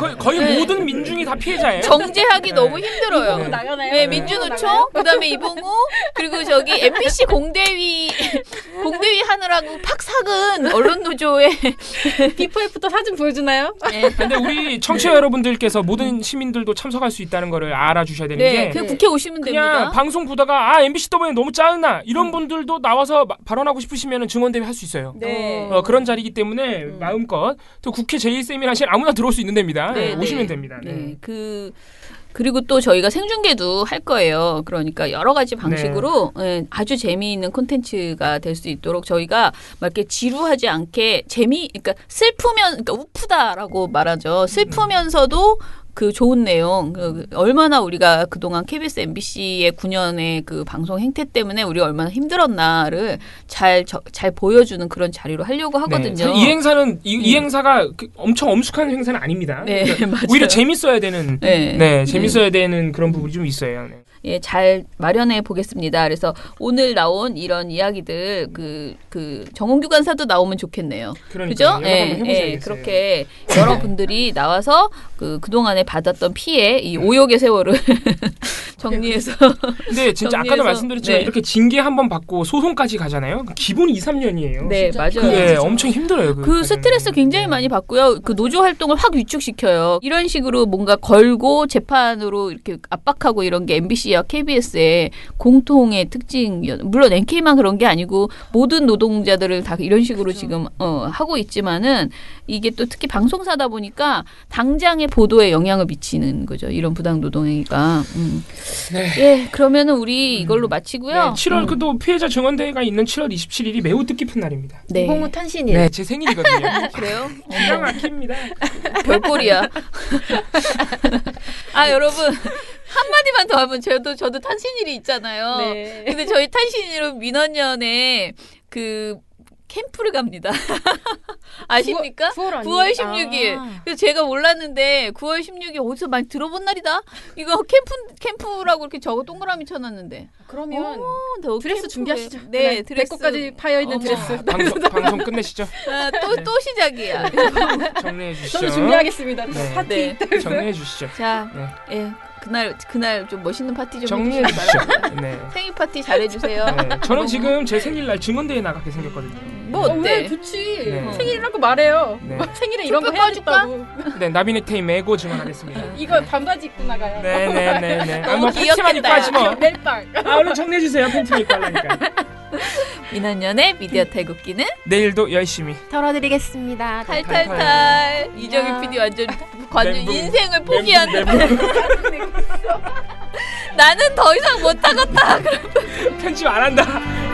모든 민중이 다 피해자예요. 정제하기 너무 힘들어요. 나가나요? 네, 민주노총 그다음에 이봉우 그리고 저기 MBC 공대위 하느라고 팍 삭은 언론노조의 비포애프터 사진 보여주나요? 네. 근데 우리 청취자 여러분들께서 모든 시민들도 참석할 수 있다는 거를 알아주셔야 되는 게 그냥 국회 오시면 됩니다. 방송 보다가 MBC 더보니 너무 짜증나 이런 분들도 나와서 발언하고 싶으시면 증언대회 할 수 있어요. 네. 그런 자리이기 때문에 마음껏 또 국회 제1세미나실 아무나 들어올 수 있는 데입니다. 오시면 됩니다. 그리고 또 저희가 생중계도 할 거예요. 그러니까 여러 가지 방식으로 아주 재미있는 콘텐츠가 될 수 있도록 저희가 막 이렇게 지루하지 않게 그러니까 그러니까 우프다라고 말하죠. 슬프면서도 그 좋은 내용, 얼마나 우리가 그동안 KBS, MBC의 9년의 그 방송 행태 때문에 우리가 얼마나 힘들었나를 잘 보여주는 그런 자리로 하려고 하거든요. 이 행사는 이 행사가 엄청 엄숙한 행사는 아닙니다. 네, 그러니까 맞아요. 오히려 재밌어야 되는, 재밌어야 되는 그런 부분이 좀 있어요. 네. 예, 잘 마련해 보겠습니다. 그래서 오늘 나온 이런 이야기들 그 정홍규 간사도 나오면 좋겠네요. 그죠? 그렇게 여러분들이 나와서 그동안에 받았던 피해, 이 오욕의 세월을 정리해서. 근데 진짜 아까도 말씀드렸지만 이렇게 징계 한번 받고 소송까지 가잖아요. 기본 2-3년이에요. 네, 맞아요. 엄청 힘들어요. 그 스트레스 굉장히 많이 받고요. 그 노조 활동을 확 위축시켜요. 이런 식으로 뭔가 걸고 재판으로 이렇게 압박하고 이런 게 MBC와 KBS의 공통의 특징이요. 물론 NK만 그런 게 아니고 모든 노동자들을 다 이런 식으로 지금 하고 있지만은 이게 또 특히 방송사다 보니까 당장의 보도에 영향을 미치는 거죠. 이런 부당 노동행위가. 예, 그러면은 우리 이걸로 마치고요. 7월 또 피해자 증언대회가 있는 7월 27일이 매우 뜻깊은 날입니다. 네. 이봉우 탄신일. 네, 제 생일이거든요. 그래요? 기가 막힙니다. 별꼴이야. 여러분. 한마디만 더 하면 저도 탄신일이 있잖아요. 근데 저희 탄신일은 민원연의 캠프를 갑니다. 아십니까? 9월 16일. 그래서 제가 몰랐는데 9월 16일 어디서 많이 들어본 날이다. 이거 캠프라고 이렇게 적어 동그라미 쳐놨는데. 그러면 드레스 캠프에. 준비하시죠. 네, 드레스. 배꼽까지 파여 있는 드레스. 방송 끝내시죠. 또 시작이야. 정리해 주시죠. 저도 준비하겠습니다. 네. 파티. 네. 정리해 주시죠. 자, 네. 예. 그날 좀 멋있는 파티 좀 정리해 해주시기 주시죠. 바랍니다. 네. 생일 파티 잘해주세요. 네. 저는 지금 제 생일날 증언대회 나가게 생겼거든요. 뭐 어때? 왜 좋지. 네. 생일이라고 말해요. 네. 생일에 이런 거 해야겠다고. 네, 나비네테이 메고 증언하겠습니다. 이거 반바지 입고 나가요. 네네네네. 너무 팬티만 입고 하지 뭐. 멜빵. 얼른 정리해 주세요. 팬티만 입고 하려니까. 민원연의 미디어 탈곡기는 내일도 열심히 털어드리겠습니다. 탈탈탈. 이정희 PD 완전 인생을 포기한다. 나는 더 이상 못하겠다. 편집 안 한다.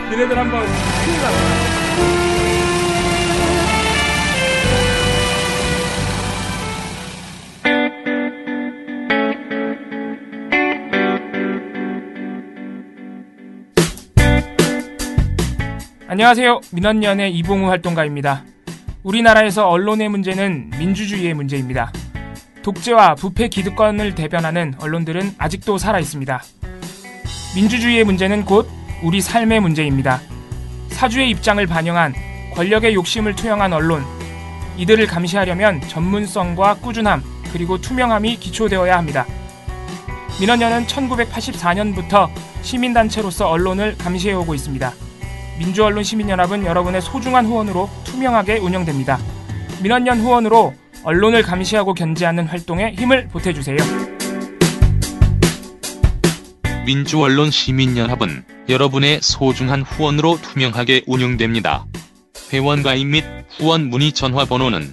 니네들 한번 큰일 났다. 안녕하세요. 민원연의 이봉우 활동가입니다. 우리나라에서 언론의 문제는 민주주의의 문제입니다. 독재와 부패 기득권을 대변하는 언론들은 아직도 살아있습니다. 민주주의의 문제는 곧 우리 삶의 문제입니다. 사주의 입장을 반영한 권력의 욕심을 투영한 언론, 이들을 감시하려면 전문성과 꾸준함 그리고 투명함이 기초되어야 합니다. 민원연은 1984년부터 시민단체로서 언론을 감시해오고 있습니다. 민주언론시민연합은 여러분의 소중한 후원으로 투명하게 운영됩니다. 민원연 후원으로 언론을 감시하고 견제하는 활동에 힘을 보태주세요. 민주언론시민연합은 여러분의 소중한 후원으로 투명하게 운영됩니다. 회원 가입 및 후원 문의 전화번호는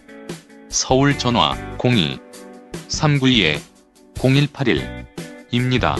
서울 전화 02-392-0181입니다.